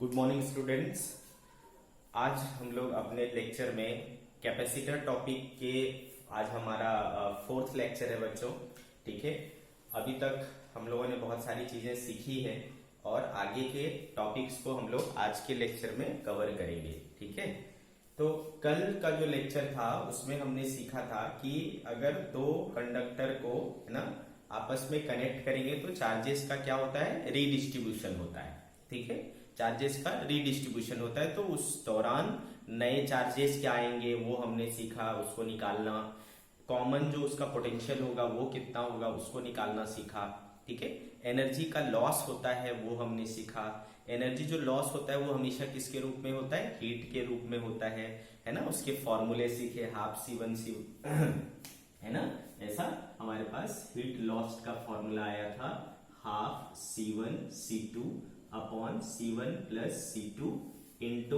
Good morning students. आज हम लोग अपने लेक्चर में कैपेसिटर टॉपिक के आज हमारा फोर्थ लेक्चर है बच्चों। ठीक है, अभी तक हम लोगों ने बहुत सारी चीजें सीखी है और आगे के टॉपिक्स को हम लोग आज के लेक्चर में कवर करेंगे। ठीक है, तो कल का जो लेक्चर था उसमें हमने सीखा था कि अगर दो कंडक्टर को है ना आपस में कनेक्ट करेंगे तो चार्जेस का क्या होता है, रीडिस्ट्रीब्यूशन होता है। ठीक है, चार्जेस का रीडिस्ट्रीब्यूशन होता है, तो उस दौरान नए चार्जेस क्या आएंगे वो हमने सीखा, उसको निकालना। कॉमन जो उसका पोटेंशियल होगा वो कितना होगा उसको निकालना सीखा। ठीक है, एनर्जी का लॉस होता है वो हमने सीखा। एनर्जी जो लॉस होता है वो हमेशा किसके रूप में होता है, हीट के रूप में होता है ना। उसके फॉर्मूले सीखे, हाफ C1 C है ना, ऐसा हमारे पास हीट लॉस का फॉर्मूला आया था, half C1 C2 upon C1 plus C2 into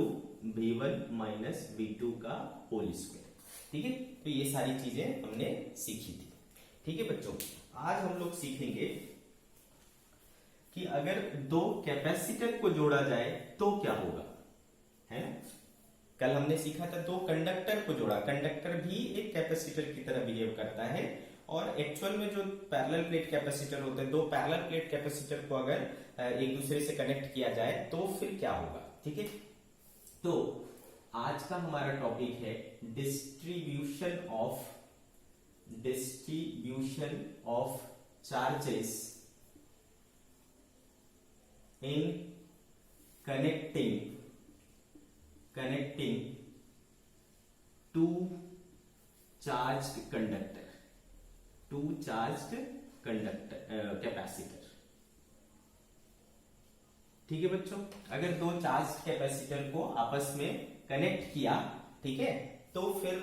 V1 minus V2 का होल स्क्वायर। ठीक है, तो ये सारी चीजें हमने सीखी थी। ठीक है बच्चों, आज हम लोग सीखेंगे कि अगर दो कैपेसिटर को जोड़ा जाए तो क्या होगा, है ना। कल हमने सीखा था दो कंडक्टर को जोड़ा, कंडक्टर भी एक कैपेसिटर की तरह बिहेव करता है, और एक्चुअल में जो पैरेलल प्लेट कैपेसिटर होते हैं, दो पैरेलल प्लेट कैपेसिटर को अगर एक दूसरे से कनेक्ट किया जाए तो फिर क्या होगा। ठीक है, तो आज का हमारा टॉपिक है distribution of charges in connecting two charged conductor capacitor. ठीक है बच्चों, अगर दो चार्ज कैपेसिटर को आपस में कनेक्ट किया, ठीक है, तो फिर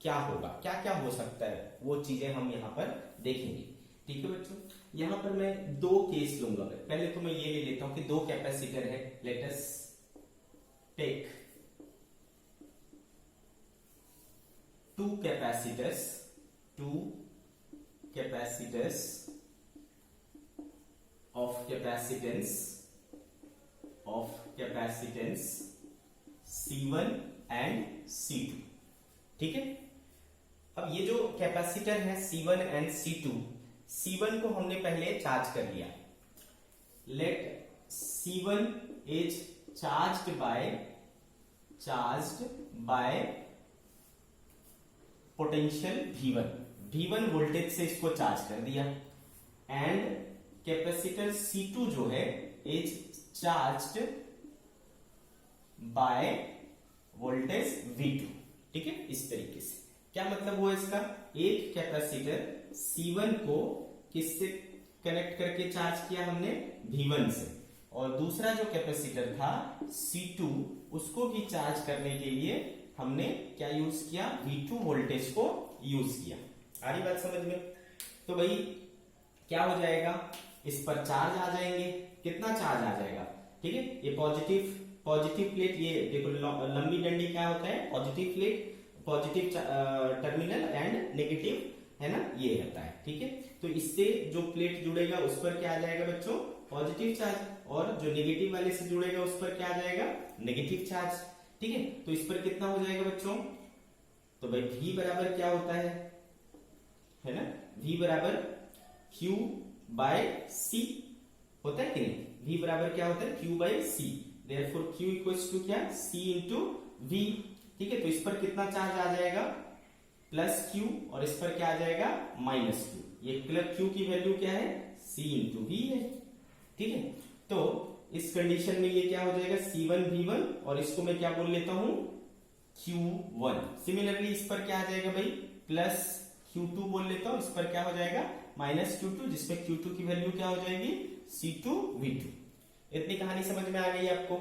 क्या होगा, क्या क्या हो सकता है वो चीजें हम यहां पर देखेंगे। ठीक है बच्चों, यहां पर मैं दो केस लूंगा। पहले तो मैं ये ले लेता हूं कि दो कैपेसिटर है, let us take two capacitors of capacitance C1 and C2। ठीक है, अब ये जो कैपेसिटर है C1 and C2, C1 को हमने पहले चार्ज कर लिया। Let C1 is charged by potential V1 voltage से इसको चार्ज कर दिया, एंड कैपेसिटर C2 जो है is charged by voltage V2। ठीक है, इस तरीके से क्या मतलब हुआ इसका, एक कैपेसिटर C1 को किससे कनेक्ट करके चार्ज किया हमने, V1 से, और दूसरा जो कैपेसिटर था C2 उसको भी चार्ज करने के लिए हमने क्या यूज किया, V2 वोल्टेज को यूज किया। आ रही बात समझ में। तो भाई क्या हो जाएगा, इस पर चार्ज आ जाएंगे, कितना चार्ज आ जाएगा। ठीक है, ये पॉजिटिव प्लेट, ये देखो लंबी डंडी क्या होता है, positive plate, positive terminal and negative, है ना, ये रहता है। ठीक है, तो इससे जो प्लेट जुड़ेगा उस पर क्या आ जाएगा बच्चों, पॉजिटिव चार्ज, और जो नेगेटिव वाले से जुड़ेगा उस पर क्या आ जाएगा, नेगेटिव चार्ज। ठीक है, तो इस पर कितना हो जाएगा बच्चों, तो भाई V बराबर क्या होता है ना, V बराबर Q बाय C होता है कि नहीं। V बराबर क्या होता है, Q by C, therefore Q equals to क्या, C इंटू V। ठीक है, तो इस पर कितना चार्ज आ जाएगा, प्लस Q, और इस पर क्या आ जाएगा, माइनस Q। ये प्लस Q की वैल्यू क्या है, C इंटू V है। ठीक है, तो इस कंडीशन में ये क्या हो जाएगा, C1 V1, और इसको मैं क्या बोल लेता हूं, Q1। सिमिलरली इस पर क्या आ जाएगा भाई, प्लस Q2 बोल लेता हूं, इस पर क्या हो जाएगा, माइनस Q2, जिसमें Q2 की वैल्यू क्या हो जाएगी, C2 V2। इतनी कहानी समझ में आ गई आपको।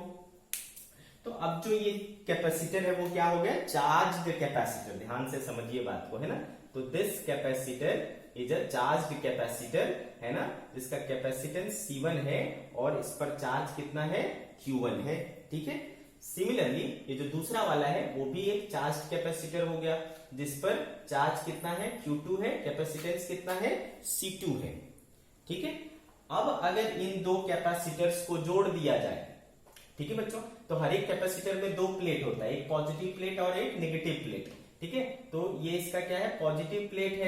तो अब जो ये कैपेसिटर है वो क्या हो गया, चार्ज्ड कैपेसिटर। ध्यान से समझिए बात को, है ना। तो this capacitor is a charged capacitor, है ना, जिसका कैपेसिटेंस C1 है और इस पर चार्ज कितना है, Q1 है। ठीक है, सिमिलरली ये जो दूसरा वाला है वो भी एक चार्ज कैपेसिटर हो गया, जिस पर चार्ज कितना है, Q2 है, कैपेसिटेंस कितना है, C2 है। ठीक है, अब अगर इन दो कैपेसिटर्स को जोड़ दिया जाए ठीक है बच्चों। तो हर एक कैपेसिटर में दो प्लेट होता है, एक पॉजिटिव प्लेट और एक नेगेटिव प्लेट। ठीक है, तो ये इसका क्या है, पॉजिटिव प्लेट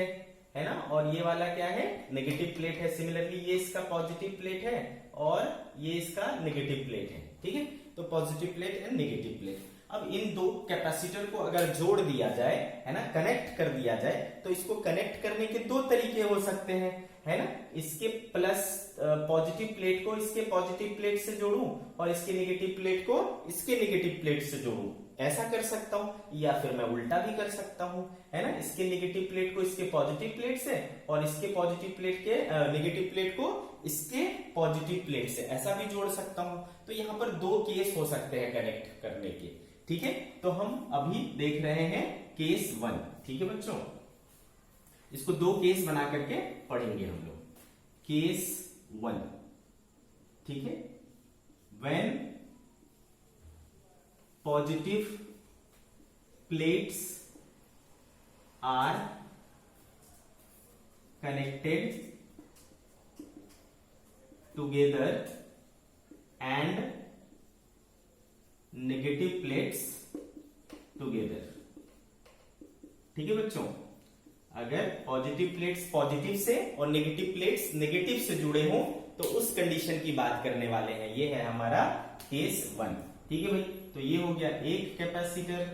है ना, और ये वाला क्या है, नेगेटिव प्लेट है। सिमिलरली ये इसका पॉजिटिव प्लेट है और ये इसका नेगेटिव प्लेट है। ठीक है, तो positive plate and negative plate. अब इन दो कैपेसिटर को अगर जोड़ दिया जाए, है ना, कनेक्ट कर दिया जाए, तो इसको कनेक्ट करने के दो तरीके हो सकते हैं, है ना। इसके प्लस पॉजिटिव प्लेट को इसके पॉजिटिव प्लेट से जोड़ूं और इसके नेगेटिव प्लेट को इसके नेगेटिव प्लेट से जोड़ूं, ऐसा कर सकता हूं। या फिर मैं उल्टा भी कर सकता हूं, है ना, इसके नेगेटिव प्लेट को इसके पॉजिटिव प्लेट से और इसके पॉजिटिव प्लेट के नेगेटिव प्लेट को इसके पॉजिटिव प्लेट से, ऐसा भी जोड़ सकता हूं। तो यहाँ पर दो केस हो सकते हैं कनेक्ट करने के। ठीक है, तो हम अभी देख रहे हैं केस 1। ठीक है बच्चों, इसको दो केस बना करके पढ़ेंगे हम लोग। केस 1, ठीक है, when positive plates are connected together and negative plates together. ठीक है बच्चों, अगर पॉजिटिव प्लेट्स पॉजिटिव से और नेगेटिव प्लेट्स नेगेटिव से जुड़े हों तो उस कंडीशन की बात करने वाले हैं। ये है हमारा केस 1। ठीक है भाई, तो ये हो गया एक कैपेसिटर,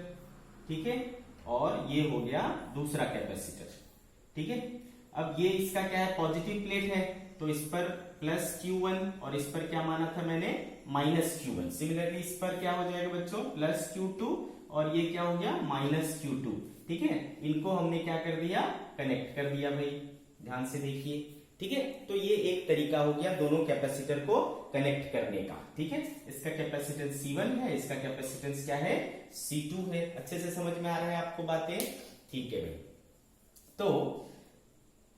ठीक है, और ये हो गया दूसरा कैपेसिटर। ठीक है, अब ये इसका क्या है, पॉजिटिव प्लेट है, तो इस पर प्लस Q1 और इस पर क्या माना था मैंने, माइनस Q1। सिमिलरली इस पर क्या हो जाएगा बच्चों, प्लस Q2 और ये क्या हो गया, माइनस Q2। ठीक है, इनको हमने क्या कर दिया, कनेक्ट कर दिया भाई, ध्यान से देखिए। ठीक है, तो ये एक तरीका हो गया दोनों कैपेसिटर को कनेक्ट करने का। ठीक है, इसका कैपेसिटेंस C1 है, इसका कैपेसिटेंस क्या है, C2 है। अच्छे से समझ में आ रहा है आपको बातें? ठीक है भाई, तो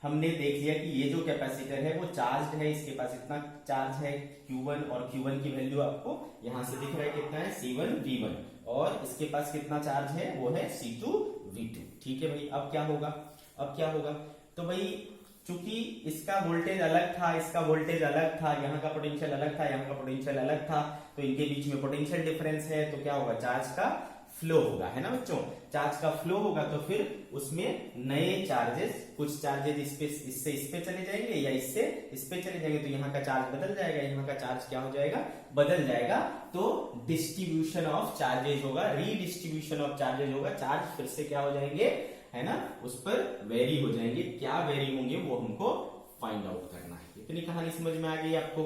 हमने देख लिया कि ये जो कैपेसिटर है वो चार्ज्ड है, इसके पास इतना चार्ज है Q1 और Q1 की वैल्यू आपको यहां से दिख रहा है कितना है, C1 V1, और इसके पास कितना चार्ज है, वो है C2 V2। ठीक है भाई, अब क्या होगा, अब क्या होगा, तो भाई चूंकि इसका वोल्टेज अलग था, इसका वोल्टेज अलग था, यहाँ का पोटेंशियल अलग था, यहाँ का पोटेंशियल अलग था, तो इनके बीच में पोटेंशियल डिफरेंस है, तो क्या होगा, चार्ज का फ्लो होगा, है ना बच्चों। चार्ज का फ्लो होगा तो फिर उसमें नए चार्जेस, कुछ चार्जेस इससे इस पे चले जाएंगे या इससे इस पे चले जाएंगे, तो यहाँ का चार्ज बदल जाएगा, यहाँ का चार्ज क्या हो जाएगा, बदल जाएगा। तो डिस्ट्रीब्यूशन ऑफ चार्जेस होगा, रीडिस्ट्रीब्यूशन ऑफ चार्जेस होगा, चार्ज फिर से क्या हो जाएंगे, है ना, उस पर वेरी हो जाएंगे। क्या वेरी होंगे वो हमको फाइंड आउट करना है। इतनी कहानी समझ में आ गई आपको?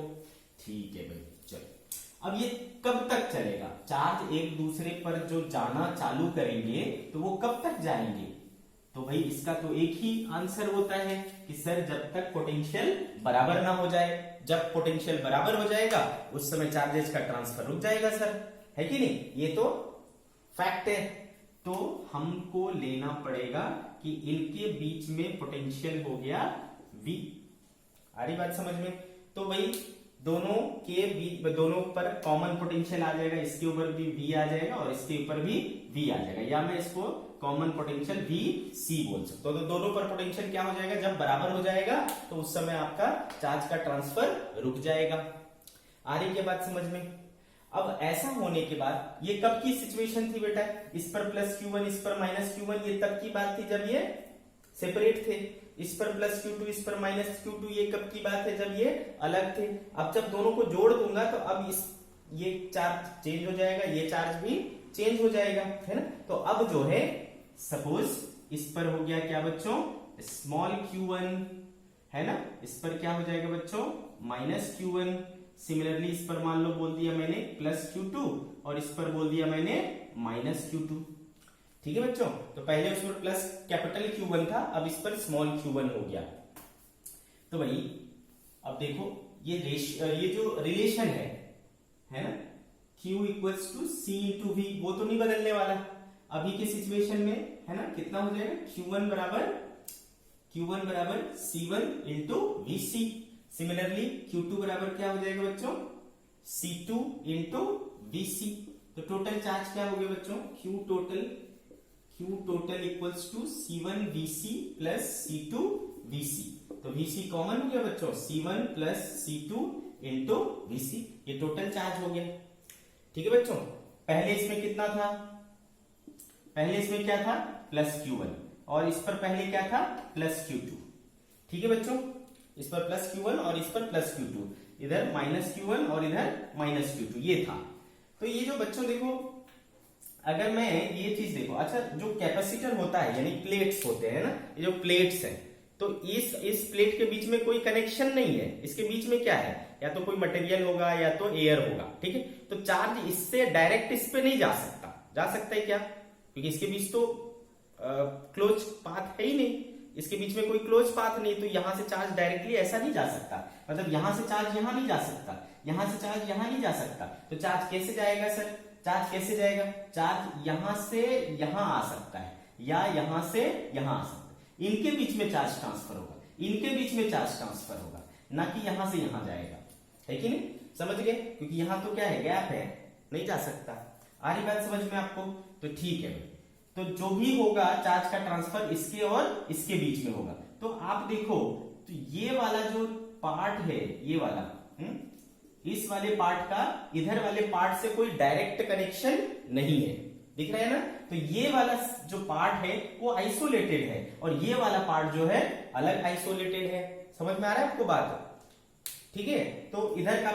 ठीक है भाई, चलो अब ये कब तक चलेगा, चार्ज एक दूसरे पर जो जाना चालू करेंगे तो वो कब तक जाएंगे, तो भाई इसका तो एक ही आंसर होता है कि सर जब तक पोटेंशियल बराबर ना हो जाए। जब पोटेंशियल बराबर हो जाएगा उस समय चार्जेस का ट्रांसफर रुक जाएगा सर, है कि नहीं, ये तो फैक्ट है। तो हमको लेना पड़ेगा कि इनके बीच में पोटेंशियल हो गया V। आ रही बात समझ में? तो भाई दोनों के बीच, दोनों पर कॉमन पोटेंशियल आ जाएगा, इसके ऊपर भी V आ जाएगा और इसके ऊपर भी V आ जाएगा, या मैं इसको कॉमन पोटेंशियल VC बोल सकता हूं। तो दोनों पर पोटेंशियल क्या हो जाएगा, जब बराबर हो जाएगा तो उस समय आपका चार्ज का ट्रांसफर रुक जाएगा। आ रही क्या बात समझ में? अब ऐसा होने के बाद ये कब की सिचुएशन थी बेटा, इस पर प्लस Q1 इस पर माइनस Q1, ये तब की बात थी जब ये सेपरेट थे। इस पर प्लस Q2 इस पर माइनस Q2, ये कब की बात है, जब ये अलग थे। अब जब दोनों को जोड़ दूंगा तो अब ये चार्ज चेंज हो जाएगा, ये चार्ज भी चेंज हो जाएगा, है ना। तो अब जो है सपोज इस पर हो गया क्या बच्चों, स्मॉल Q1, है ना, इस पर क्या हो जाएगा बच्चों, माइनस Q1। सिमिलरली इस पर मान लो बोल दिया मैंने प्लस Q2 और इस पर बोल दिया मैंने माइनस Q2। ठीक है बच्चों, तो पहले उस पर प्लस कैपिटल Q1 था, अब इस पर स्मॉल Q1 हो गया। तो भाई अब देखो ये जो रिलेशन है ना, Q equals to C into V, वो तो नहीं बदलने वाला अभी के सिचुएशन में, है ना। कितना हो जाएगा, Q1 बराबर C1 into VC। Similarly Q2 बराबर क्या हो जाएगा बच्चों, C2 इंटू VC। तो टोटल चार्ज क्या हो गया बच्चों, Q total equals to C1 VC plus C2 VC। तो VC कॉमन हो गया बच्चों, C1 plus C2 into VC, ये टोटल चार्ज हो गया। ठीक है बच्चों, पहले इसमें कितना था, पहले इसमें क्या था प्लस Q1, और इस पर पहले क्या था प्लस Q2। ठीक है बच्चों, इस पर प्लस Q1 और इस पर प्लस Q2, इधर माइनस Q1 और इधर माइनस Q2, ये था। तो ये जो बच्चों देखो, अगर मैं ये चीज देखो, अच्छा जो कैपेसिटर होता है यानी प्लेट्स होते हैं ना, ये जो प्लेट्स है, तो इस प्लेट के बीच में कोई कनेक्शन नहीं है, इसके बीच में क्या है, या तो कोई मटेरियल होगा या तो एयर होगा। ठीक है, तो चार्ज इससे डायरेक्ट इस पे नहीं जा सकता, जा सकता है क्या, क्योंकि इसके बीच तो क्लोज पाथ है ही नहीं, इसके बीच में कोई क्लोज पाथ नहीं, तो यहां से चार्ज डायरेक्टली ऐसा नहीं जा सकता, मतलब यहां से चार्ज यहां नहीं जा सकता, यहां से चार्ज यहां नहीं जा सकता। तो चार्ज कैसे जाएगा सर, चार्ज कैसे जाएगा, चार्ज यहां से यहां आ सकता है या यहां से यहां आ सकता है, इनके बीच में चार्ज ट्रांसफर होगा, इनके बीच में चार्ज ट्रांसफर होगा, ना कि यहां से यहां जाएगा, है कि नहीं, समझ गए, क्योंकि यहां तो क्या है गैप है, नहीं जा सकता। आ रही बात समझ में आपको, तो ठीक है, तो जो भी होगा चार्ज का ट्रांसफर इसके और इसके बीच में होगा। तो आप देखो, तो ये वाला जो पार्ट है, ये वाला इस वाले पार्ट का इधर वाले पार्ट से कोई डायरेक्ट कनेक्शन नहीं है, दिख रहा है ना, तो ये वाला जो पार्ट है वो आइसोलेटेड है, और ये वाला पार्ट जो है अलग आइसोलेटेड है। समझ में आ रहा है आपको बात, ठीक है, तो इधर का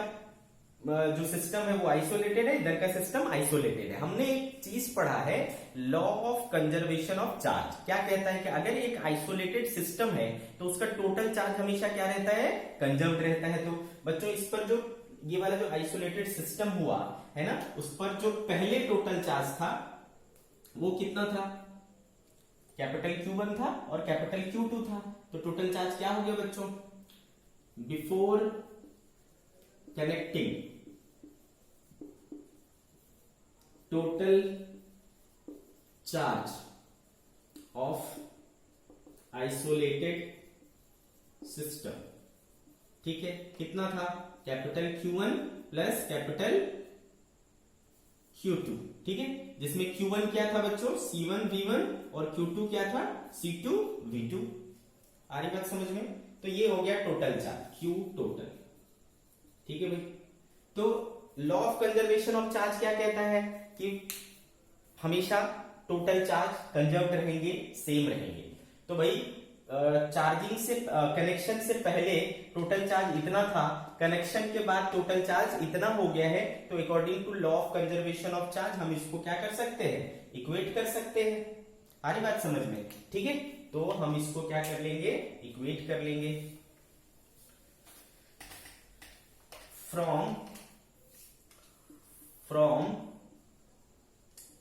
जो सिस्टम है वो आइसोलेटेड है, इधर का सिस्टम आइसोलेटेड है। हमने एक चीज पढ़ा है, law of conservation of charge, क्या कहता है कि अगर एक आइसोलेटेड सिस्टम है तो उसका टोटल चार्ज हमेशा क्या रहता है, कंजर्व्ड रहता है। तो बच्चों इस पर जो ये वाला जो आइसोलेटेड सिस्टम हुआ है ना, उस पर जो पहले टोटल चार्ज था वो कितना था, कैपिटल Q1 था और कैपिटल Q2 था। तो टोटल चार्ज क्या हो गया बच्चों, before connecting total charge of isolated system, ठीक है, कितना था, capital Q1 plus capital Q2, ठीक है, जिसमें Q1 क्या था बच्चों C1 V1 और Q2 क्या था C2 V2। आ रही बात समझ में, तो ये हो गया टोटल चार्ज Q टोटल, ठीक है भाई। तो law of conservation of charge क्या कहता है कि हमेशा टोटल चार्ज कंजर्व्ड रहेंगे, सेम रहेंगे। तो भाई चार्जिंग से कनेक्शन से पहले टोटल चार्ज इतना था, कनेक्शन के बाद टोटल चार्ज इतना हो गया है, तो according to law of conservation of charge हम इसको क्या कर सकते हैं, इक्वेट कर सकते हैं। आ रही बात समझ में, ठीक है, तो हम इसको क्या कर लेंगे, इक्वेट कर लेंगे। फ्रॉम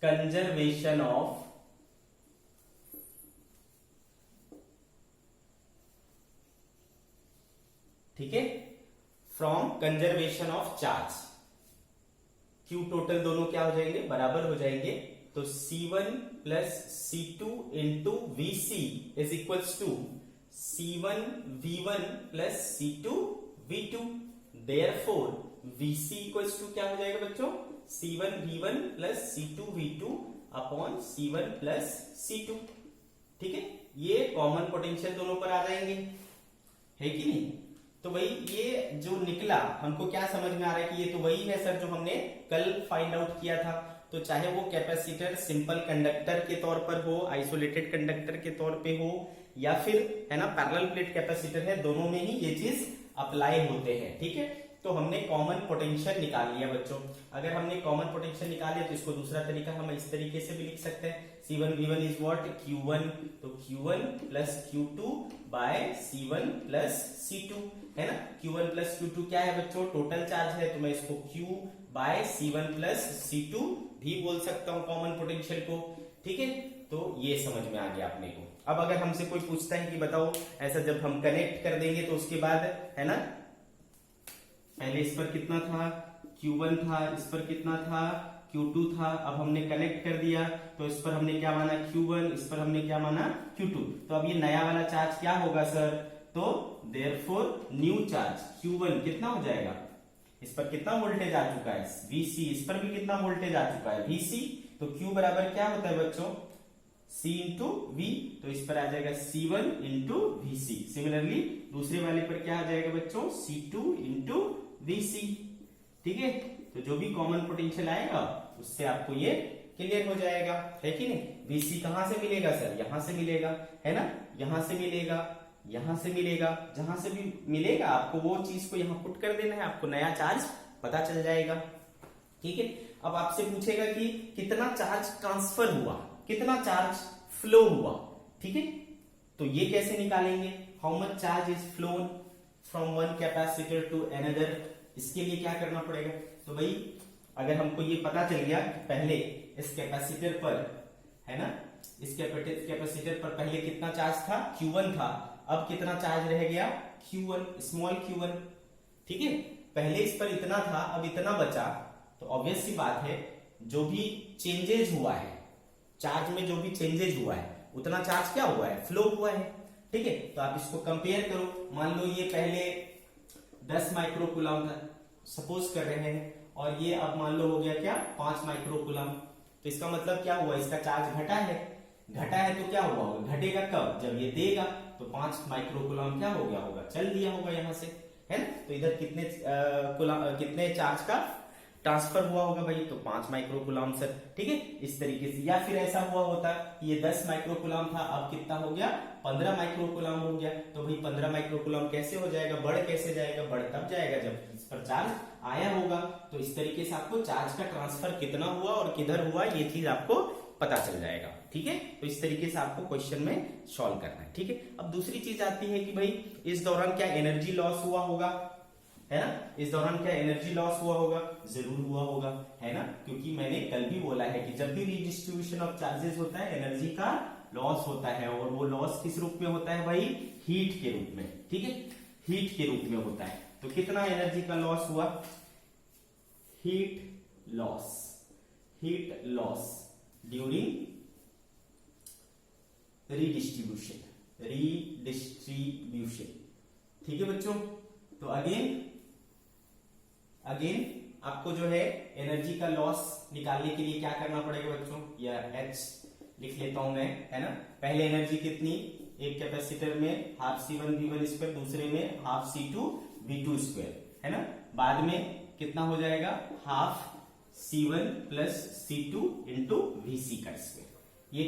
कंजर्वेशन ऑफ ठीक है, from conservation of charge, Q total दोनों क्या हो जाएंगे, बराबर हो जाएंगे। तो C1 plus C2 into VC is equals to C1 V1 plus C2 V2। Therefore VC equals to क्या हो जाएगा बच्चों, C1 V1 plus C2 V2 upon C1 plus C2। ठीक है, ये कॉमन पोटेंशियल दोनों पर आ जाएंगे, है कि नहीं। तो भाई ये जो निकला हमको क्या समझ में आ रहा है कि ये तो वही है सर जो हमने कल फाइंड आउट किया था। तो चाहे वो कैपेसिटर सिंपल कंडक्टर के तौर पर हो, आइसोलेटेड कंडक्टर के तौर पे हो, या फिर है ना पैरेलल प्लेट कैपेसिटर है, दोनों में ही ये चीज अप्लाई होते हैं। ठीक है, तो हमने कॉमन पोटेंशियल निकाल लिया बच्चों। अगर हमने कॉमन पोटेंशियल निकाल लिया तो इसको दूसरा तरीका हम इस तरीके से भी लिख सकते हैं, C1 V1 is what, Q1, तो Q1 plus Q2 bye C1 plus C2, है ना। Q1 प्लस Q2 क्या है बच्चों, टोटल चार्ज है, तो मैं इसको Q bye C1 plus C2 भी बोल सकता हूं कॉमन पोटेंशियल को। ठीक है, तो ये समझ में आ गया अपने को। अब अगर हमसे कोई पूछता है कि बताओ ऐसा जब हम कनेक्ट कर देंगे तो उसके बाद, है ना, पहले इस पर कितना था, Q1 था, इस पर कितना था, Q2 था। अब हमने कनेक्ट कर दिया तो इस पर हमने क्या माना, Q1, इस पर हमने क्या माना, Q2। तो अब ये नया वाला चार्ज क्या होगा सर, तो देयरफॉर न्यू चार्ज Q1 कितना हो जाएगा, इस पर कितना वोल्टेज आ चुका है VC, इस पर भी कितना वोल्टेज आ चुका है VC। तो Q बराबर क्या होता है बच्चों, C इंटू V, तो इस पर आ जाएगा C1 इंटू VC। सिमिलरली दूसरे वाले पर क्या आ जाएगा बच्चों, C2 इंटू VC। ठीक है, तो जो भी कॉमन पोटेंशियल आएगा उससे आपको ये क्लियर हो जाएगा, है कि नहीं। Vc कहां से मिलेगा सर, यहां से मिलेगा, है ना, यहां से मिलेगा, यहां से मिलेगा, जहां से भी मिलेगा आपको वो चीज को यहां पुट कर देना है, आपको नया चार्ज पता चल जाएगा, ठीक है। अब आपसे पूछेगा कि कितना चार्ज ट्रांसफर हुआ, कितना चार्ज फ्लो हुआ, ठीक है। तो ये कैसे निकालेंगे, how much charge is flown from one capacitor to another. इसके लिए क्या करना पड़ेगा, तो भाई अगर हमको ये पता चल गया कि पहले इस कैपेसिटर पर, है ना, इस कैपेसिटर पर पहले कितना चार्ज था, Q1 था, अब कितना चार्ज रह गया, Q1, स्मॉल Q1, ठीक है। पहले इस पर इतना था, अब इतना बचा, तो ऑब्वियस सी बात है जो भी चेंजेज हुआ है, चार्ज में जो भी चेंजेज हुआ है उतना चार्ज क्या हुआ है, फ्लो हुआ है, ठीक है। तो आप इसको कंपेयर करो, मान लो ये पहले 10 माइक्रोकूलम था, सपोज कर रहे हैं, और ये अब मान लो हो गया क्या 5 माइक्रोकूलम। तो इसका मतलब क्या हुआ, इसका चार्ज घटा है, घटा है तो क्या हुआ होगा, घटेगा कब, जब ये देगा, तो 5 माइक्रोकूलम क्या हो गया होगा, चल दिया होगा यहां से, है ना। तो इधर कितने चार्ज का ट्रांसफर हुआ होगा भाई, तो 5 माइक्रोकूलम सर, ठीक है, इस तरीके से। या फिर ऐसा हुआ होता ये 10 माइक्रोकूलम था, अब कितना हो गया, 15 माइक्रोकूलम हो गया, तो भाई 15 माइक्रोकूलम कैसे हो जाएगा, बढ़ कैसे जाएगा, बढ़ तब जाएगा जब इस पर चार्ज आया होगा। तो इस तरीके से आपको चार्ज का ट्रांसफर कितना हुआ और किधर हुआ ये चीज आपको पता चल जाएगा, ठीक है। तो इस तरीके से आपको क्वेश्चन में सॉल्व करना है, ठीक है। अब दूसरी चीज आती है कि भाई इस दौरान क्या एनर्जी लॉस हुआ होगा, है ना, इस दौरान क्या एनर्जी लॉस हुआ होगा, जरूर हुआ होगा, है ना, क्योंकि मैंने कल भी बोला है कि जब भी रिडिस्ट्रीब्यूशन ऑफ चार्जेस होता है एनर्जी का लॉस होता है, और वो लॉस किस रूप में होता है भाई, हीट के रूप में, ठीक है, हीट के रूप में होता है। तो कितना एनर्जी का लॉस हुआ, हीट लॉस ड्यूरिंग रिडिस्ट्रीब्यूशन, ठीक है बच्चों। तो अगेन आपको जो है एनर्जी का लॉस निकालने के लिए क्या करना पड़ेगा बच्चों, या H लिख लेता हूं मैं, है ना। पहले एनर्जी कितनी, एक कैपेसिटर में हाफ C1 V1 स्क्वायर, दूसरे में हाफ C2 V2 स्क्वायर, है ना। बाद में कितना हो जाएगा, half C1 plus C2 into VC का स्क्वायर। ये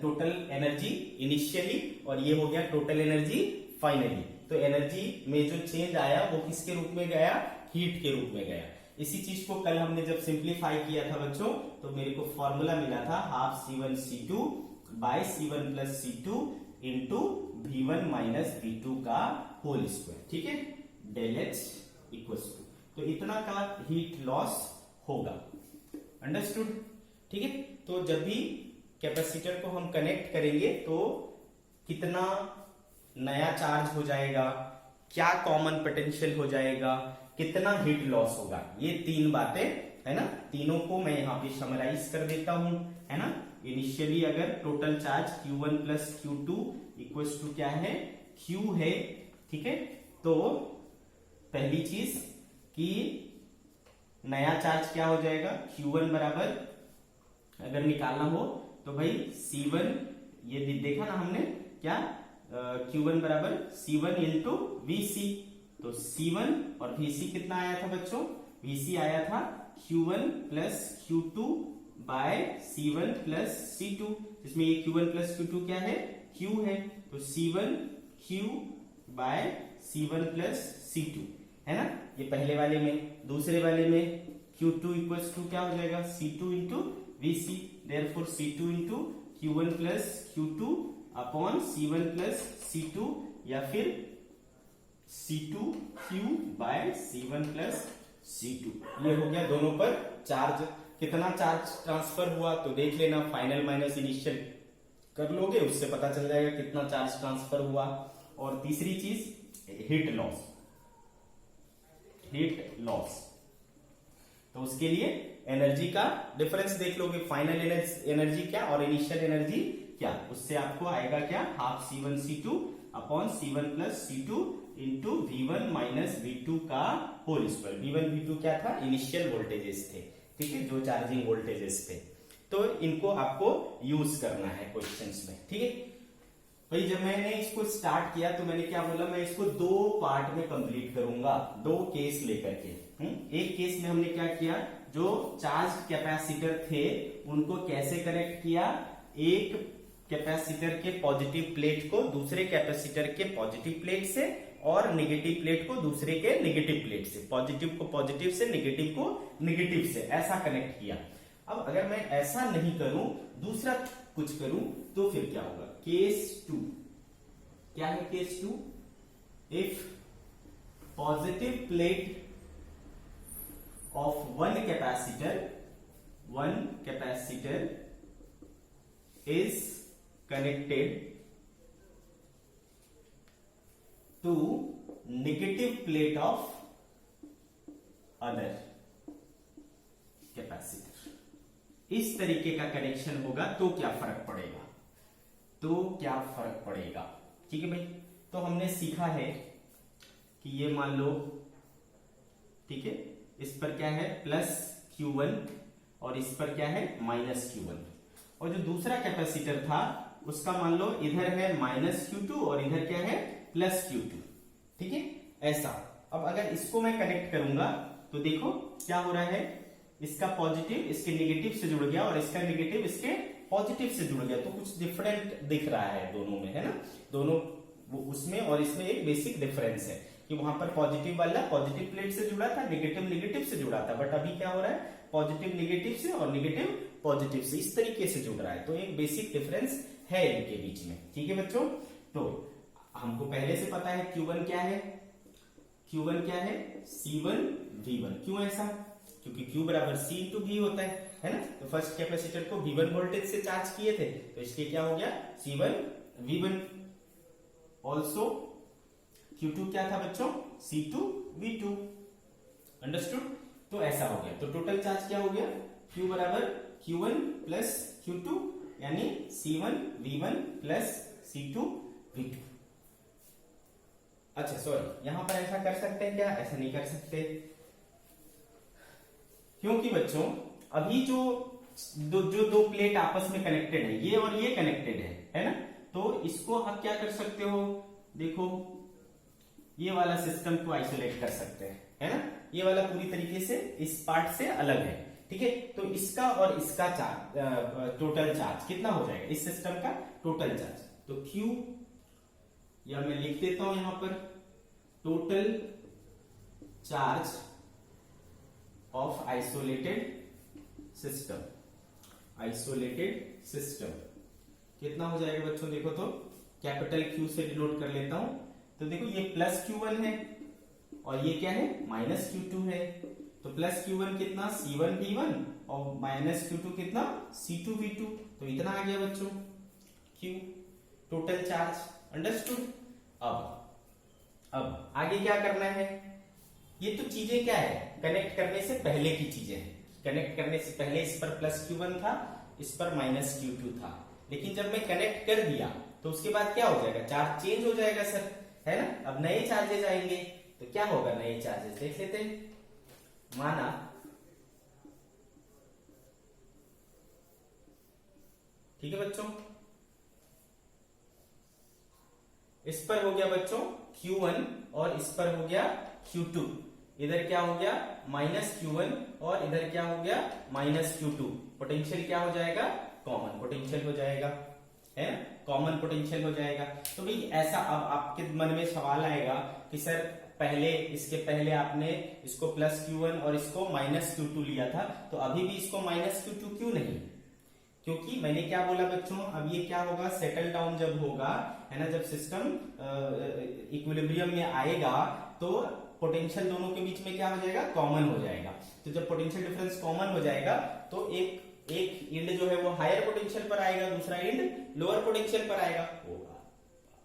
टोटल एनर्जी इनिशियली, और ये हो गया टोटल एनर्जी फाइनली। तो एनर्जी में जो चेंज आया वो किसके रूप में गया, हीट के रूप में गया। इसी चीज को कल हमने जब सिंप्लीफाई किया था बच्चों, तो मेरे को फॉर्मूला मिला था half C1 C2 by C1 plus C2 into V1 minus V2 का होल स्क्वायर, ठीक है, डेल H इक्वल्स टू, तो इतना का हीट लॉस होगा, अंडरस्टूड, ठीक है। तो जब भी कैपेसिटर को हम कनेक्ट करेंगे तो कितना नया चार्ज हो जाएगा, क्या कॉमन पोटेंशियल हो जाएगा, कितना हीट लॉस होगा, ये 3 बातें, है ना। तीनों को मैं यहां पे समराइज कर देता हूं, है ना। इनिशियली अगर total charge Q1 plus Q2 equals to क्या है, Q है, ठीक है। तो पहली चीज कि नया चार्ज क्या हो जाएगा, Q1 बराबर अगर निकालना हो तो भाई C1, ये देखा ना हमने क्या, Q1 बराबर C1 इंटू VC। तो C1 और VC कितना आया था बच्चों, VC आया था Q1 plus Q2 bye C1 plus C2, जिसमें ये Q1 प्लस Q2 क्या है, Q है, तो C1 Q bye C1 plus C2, है ना, ये पहले वाले में। दूसरे वाले में Q2 इक्वल्स टू क्या हो जाएगा, C2 into VC, therefore C2 into Q1 plus Q2 upon C1 plus C2, या फिर C2Q bye C1 plus C2। ये हो गया दोनों पर चार्ज, कितना चार्ज ट्रांसफर हुआ तो देख लेना, फाइनल माइनस इनिशियल कर लोगे, उससे पता चल जाएगा कितना चार्ज ट्रांसफर हुआ। और तीसरी चीज हीट लॉस, तो उसके लिए एनर्जी का डिफरेंस देख लोगे, फाइनल एनर्जी क्या और इनिशियल एनर्जी क्या, उससे आपको आएगा क्या, half C1 C2 upon C1 plus C2 into V1 minus V2 का होल स्क्वायर। V1 V2 क्या था, इनिशियल वोल्टेजेस थे, ठीक है, जो चार्जिंग वोल्टेजेस थे। तो इनको आपको यूज करना है क्वेश्चंस में, ठीक है। भाई जब मैंने इसको स्टार्ट किया तो मैंने क्या बोला, मैं इसको दो पार्ट में कंप्लीट करूंगा, दो केस लेकर के। एक केस में हमने क्या किया, जो चार्ज कैपेसिटर थे उनको कैसे कनेक्ट किया, एक कैपेसिटर के पॉजिटिव प्लेट को दूसरे कैपेसिटर के पॉजिटिव प्लेट से और नेगेटिव प्लेट को दूसरे के नेगेटिव प्लेट से, पॉजिटिव को पॉजिटिव से, नेगेटिव को नेगेटिव से, ऐसा कनेक्ट किया। अब अगर मैं ऐसा नहीं करूं, दूसरा कुछ करूं, तो फिर क्या होगा, केस 2। क्या है case 2? If positive plate of one capacitor is connected to negative plate of other capacitor, इस तरीके का कनेक्शन होगा तो क्या फर्क पड़ेगा, ठीक है भाई। तो हमने सीखा है कि ये मान लो, ठीक है, इस पर क्या है प्लस Q1 और इस पर क्या है माइनस Q1, और जो दूसरा कैपेसिटर था उसका मान लो इधर है माइनस Q2 और इधर क्या है प्लस Q2, ठीक है ऐसा। अब अगर इसको मैं कनेक्ट करूंगा तो देखो क्या हो रहा है, इसका पॉजिटिव इसके नेगेटिव से जुड़ गया और इसका नेगेटिव इसके पॉजिटिव से जुड़ गया, तो कुछ डिफरेंट दिख रहा है दोनों में, है ना। दोनों उसमें और इसमें एक बेसिक डिफरेंस है कि वहां पर पॉजिटिव वाला पॉजिटिव प्लेट से जुड़ा था, नेगेटिव नेगेटिव से जुड़ा था, बट अभी क्या हो रहा है, पॉजिटिव नेगेटिव से और नेगेटिव पॉजिटिव से, इस तरीके से जुड़ रहा है। तो एक बेसिक डिफरेंस है इनके बीच में, ठीक है बच्चों। तो हमको पहले से पता है Q1 क्या है, C1 V1। क्यों ऐसा, क्योंकि Q बराबर C इंटू V होता है ना। तो फर्स्ट कैपेसिटर को V1 वोल्टेज से चार्ज किए थे, तो इसके क्या हो गया C1 V1। ऑल्सो Q2 क्या था बच्चों, C2 V2। अंडरस्टूड। तो ऐसा हो गया, तो टोटल चार्ज क्या हो गया, Q बराबर Q1 प्लस Q2 यानी C1 V1 plus C2 V2। अच्छा सॉरी, यहां पर ऐसा कर सकते हैं क्या, ऐसा नहीं कर सकते, क्योंकि बच्चों अभी जो दो प्लेट आपस में कनेक्टेड है, ये और ये कनेक्टेड है ना। तो इसको आप क्या कर सकते हो, देखो ये वाला सिस्टम को आइसोलेट कर सकते हैं, है ना। ये वाला पूरी तरीके से इस पार्ट से अलग है, ठीक है। तो इसका और इसका चार्ज, टोटल चार्ज कितना हो जाएगा इस सिस्टम का टोटल चार्ज, तो Q, या मैं लिख देता हूं यहां पर, total charge of isolated system कितना हो जाएगा बच्चों, देखो तो कैपिटल Q से डिनोट कर लेता हूं, तो देखो ये प्लस Q1 है और ये क्या है माइनस Q2 है। तो प्लस Q1 कितना C1 V1 और माइनस Q2 कितना C2 V2, तो इतना आ गया बच्चों Q टोटल चार्ज। अंडरस्टूड। अब आगे क्या करना है, ये तो चीजें क्या है, कनेक्ट करने से पहले की चीजें हैं। कनेक्ट करने से पहले इस पर प्लस Q1 था, इस पर माइनस Q2 था, लेकिन जब मैं कनेक्ट कर दिया तो उसके बाद क्या हो जाएगा, चार्ज चेंज हो जाएगा सर, है ना। अब नए चार्जेस आएंगे, तो क्या होगा, नए चार्जेस देख लेते हैं। माना ठीक है बच्चों, इस पर हो गया बच्चों Q1 और इस पर हो गया Q2, इधर क्या हो गया माइनस Q1 और इधर क्या हो गया माइनस Q2। पोटेंशियल क्या हो जाएगा, कॉमन पोटेंशियल हो जाएगा, है ना, कॉमन पोटेंशियल हो जाएगा। तो भाई ऐसा अब आपके मन में सवाल आएगा कि सर पहले, इसके पहले आपने इसको प्लस Q1 और इसको माइनस Q2 लिया था, तो अभी भी इसको माइनस Q2 क्यों नहीं, क्योंकि मैंने क्या बोला बच्चों, अब ये क्या होगा, सेटल डाउन जब होगा, है ना, जब सिस्टम इक्विलिब्रियम में आएगा तो पोटेंशियल दोनों के बीच में क्या हो जाएगा, कॉमन हो जाएगा। तो जब पोटेंशियल डिफरेंस कॉमन हो जाएगा तो एक इंड जो है वो हायर पोटेंशियल पर आएगा, दूसरा इंड लोअर पोटेंशियल पर आएगा।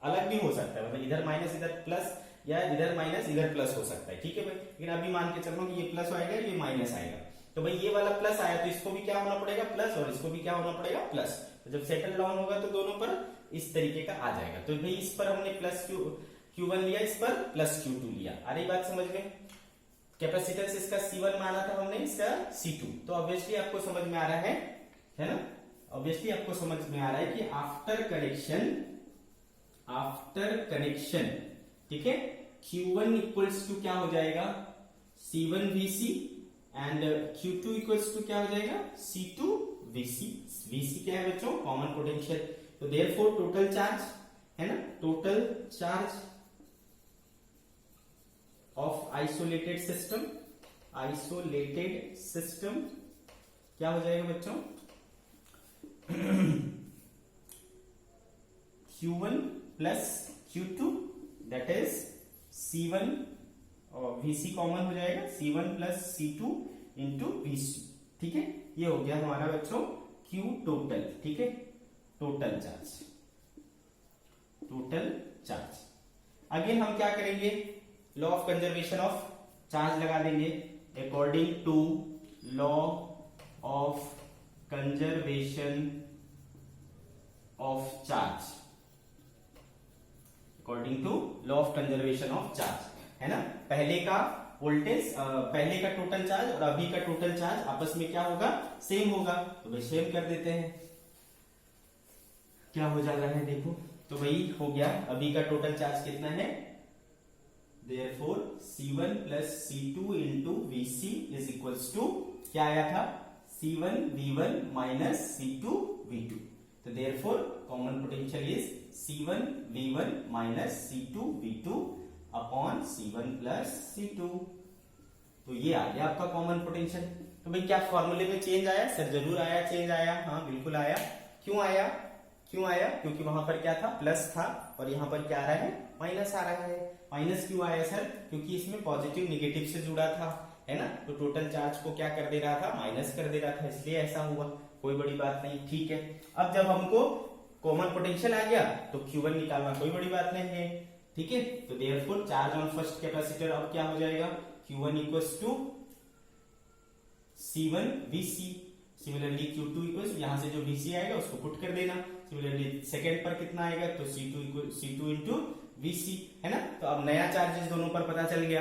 अलग भी हो सकता है, मतलब इधर माइनस इधर प्लस, या इधर माइनस इधर प्लस हो सकता है, ठीक है भाई। लेकिन अभी मान के चलो कि ये प्लस आएगा, ये माइनस आएगा, तो भाई ये वाला प्लस आया तो इसको भी क्या होना पड़ेगा प्लस, और इसको भी क्या होना पड़ेगा प्लस। तो जब सेटल डाउन होगा तो दोनों पर इस तरीके का आ जाएगा। तो भाई इस पर हमने प्लस Q1 लिया, इस पर प्लस Q2 लिया। आ रही बात समझ में। कैपेसिटेंस इसका C1 माना था हमने, इसका C2, तो ऑब्वियसली आपको समझ में आ रहा है ना, ऑब्वियसली आपको समझ में आ रहा है कि आफ्टर कनेक्शन आफ्टर कनेक्शन, ठीक है, Q1 इक्वल्स टू क्या हो जाएगा, C1 VC and Q2 equals to क्या हो जाएगा, C2 VC। VC क्या है बच्चों, कॉमन पोटेंशियल। तो देयरफॉर टोटल चार्ज है ना, total charge of isolated system क्या हो जाएगा बच्चों, Q1 plus Q2 that is C1 और VC कॉमन हो जाएगा, C1 plus C2 into VC, ठीक है। ये हो गया हमारा बच्चों Q टोटल, ठीक है, टोटल चार्ज। अगेन हम क्या करेंगे, law of conservation of charge लगा देंगे। According to law of conservation of charge, according to law of conservation of charge, है ना, पहले का वोल्टेज, पहले का टोटल चार्ज और अभी का टोटल चार्ज आपस में क्या होगा, सेम होगा। तो भाई सेम कर देते हैं, क्या हो जा रहा है देखो, तो भाई हो गया, अभी का टोटल चार्ज कितना है, therefore C1 plus C2 into VC is equals to क्या आया था, C1 V1 minus C2 V2। तो therefore common potential is C1 V1 minus C2 V2 upon C1 plus C2। तो ये आ गया आपका कॉमन पोटेंशियल। तो भाई क्या फॉर्मूले में चेंज आया, सर जरूर आया, चेंज आया, हाँ बिल्कुल आया। क्यों आया, क्योंकि वहां पर क्या था, प्लस था और यहाँ पर क्या आ रहा है, माइनस आ रहा है। माइनस क्यों आया सर, क्योंकि इसमें पॉजिटिव निगेटिव से जुड़ा था, है ना, तो टोटल चार्ज को क्या कर दे रहा था, माइनस कर दे रहा था, इसलिए ऐसा हुआ, कोई बड़ी बात नहीं, ठीक है। अब जब हमको कॉमन पोटेंशियल आ गया तो Q1 निकालना कोई बड़ी बात नहीं है, ठीक है। तो therefore charge on first capacitor अब क्या हो जाएगा, Q1 equals to C1 VC, similarly Q2 equals, यहां से जो VC आएगा उसको पुट कर देना, सिमिलरली सेकेंड पर कितना आएगा, तो C2 इंटू VC, है ना। तो अब नया चार्ज इस दोनों पर पता चल गया।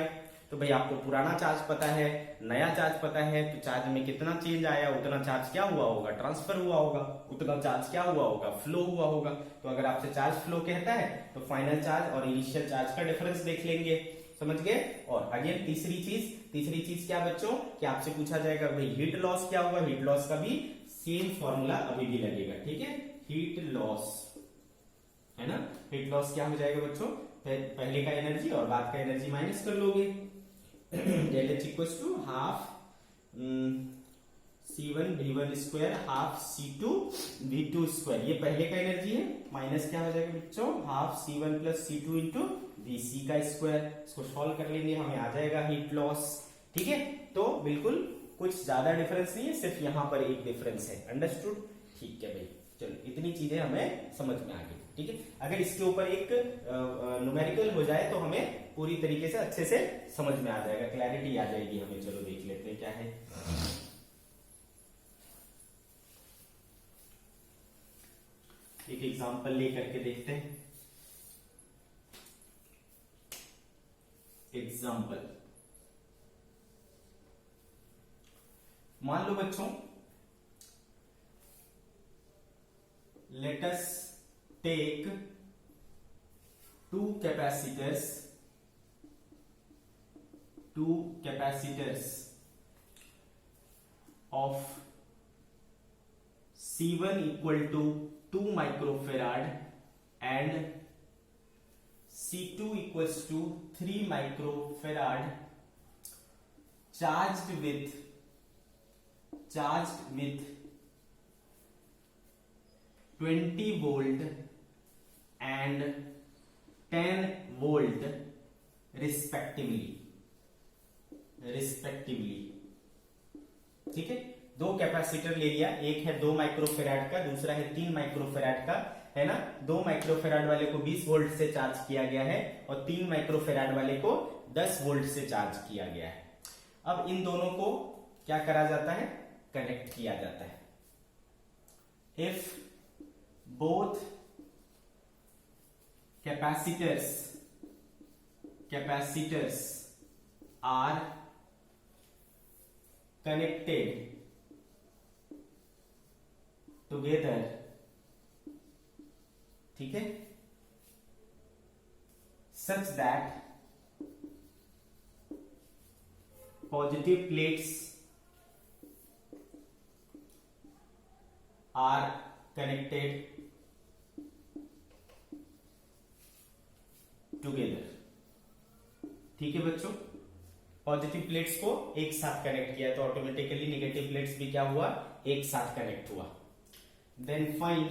तो भाई आपको पुराना चार्ज पता है, नया चार्ज पता है, तो चार्ज में कितना चेंज आया उतना चार्ज क्या हुआ होगा, ट्रांसफर हुआ होगा, उतना चार्ज क्या हुआ होगा, फ्लो हुआ होगा। तो अगर आपसे चार्ज फ्लो कहता है तो फाइनल चार्ज और इनिशियल चार्ज का डिफरेंस देख लेंगे, समझ गए। और अगेन तीसरी चीज क्या बच्चों, कि आपसे पूछा जाएगा भाई हीट लॉस क्या होगा, हीट लॉस का भी सेम फॉर्मूला अभी भी लगेगा, ठीक है। हीट लॉस, है ना, हीट लॉस क्या हो जाएगा बच्चों, पहले का एनर्जी और बाद का एनर्जी माइनस कर लोगे, del H equals to half C1 V1 square half C2 V2 square, ये पहले का एनर्जी है, माइनस क्या हो जाएगा बच्चों, half C1 plus C2 into VC का स्क्वायर। इसको सॉल्व कर लेंगे, हमें आ जाएगा हीट लॉस, ठीक है। तो बिल्कुल कुछ ज्यादा डिफरेंस नहीं है, सिर्फ यहां पर एक डिफरेंस है, अंडरस्टूड, ठीक है भाई। चलो इतनी चीजें हमें समझ में आ गई, ठीक है। अगर इसके ऊपर एक न्यूमेरिकल हो जाए तो हमें पूरी तरीके से अच्छे से समझ में आ जाएगा, क्लैरिटी आ जाएगी हमें। चलो देख लेते हैं क्या है। एक एग्जांपल लेकर के देखते हैं। एग्जांपल, मान लो बच्चों, let us take two capacitors of C1 equal to 2 microfarad and C2 equals to 3 microfarad charged with 20 volt and 10 volt respectively, ठीक है। दो कैपेसिटर ले लिया, एक है 2 माइक्रोफेराड का, दूसरा है 3 माइक्रोफेराड का, है ना। 2 माइक्रोफेराड वाले को 20 वोल्ट से चार्ज किया गया है और 3 माइक्रोफेराड वाले को 10 वोल्ट से चार्ज किया गया है। अब इन दोनों को क्या करा जाता है, कनेक्ट किया जाता है। If both capacitors are connected together, ठीक है, such that positive plates are connected together। ठीक है बच्चों, पॉजिटिव प्लेट्स को एक साथ कनेक्ट किया तो ऑटोमेटिकली नेगेटिव प्लेट्स भी क्या हुआ, एक साथ कनेक्ट हुआ। देन फाइंड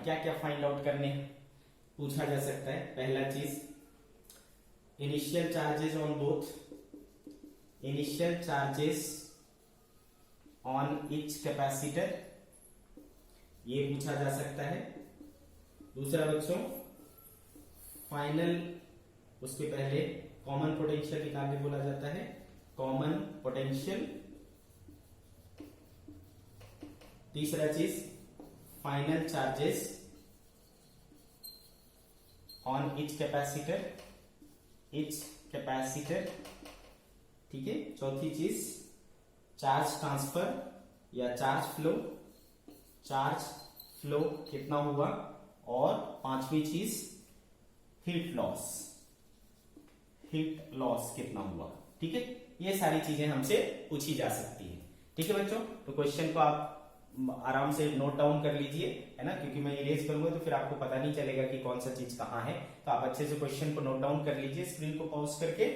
क्या क्या फाइंड आउट करने हैं पूछा जा सकता है। पहला चीज initial charges on both, initial charges on each capacitor, ये पूछा जा सकता है। दूसरा बच्चों फाइनल, उसके पहले कॉमन पोटेंशियल निकालने बोला जाता है, कॉमन पोटेंशियल। तीसरा चीज final charges on each capacitor, ठीक है। चौथी चीज चार्ज ट्रांसफर या चार्ज फ्लो कितना हुआ, और पांचवी चीज हीट लॉस कितना हुआ। ठीक है, ये सारी चीजें हमसे पूछी जा सकती है। ठीक है बच्चों, तो क्वेश्चन को आप आराम से नोट डाउन कर लीजिए, है ना, क्योंकि मैं इरेज करूंगा तो फिर आपको पता नहीं चलेगा कि कौन सा चीज कहाँ है। तो आप अच्छे से क्वेश्चन को नोट डाउन कर लीजिए स्क्रीन को पॉज करके।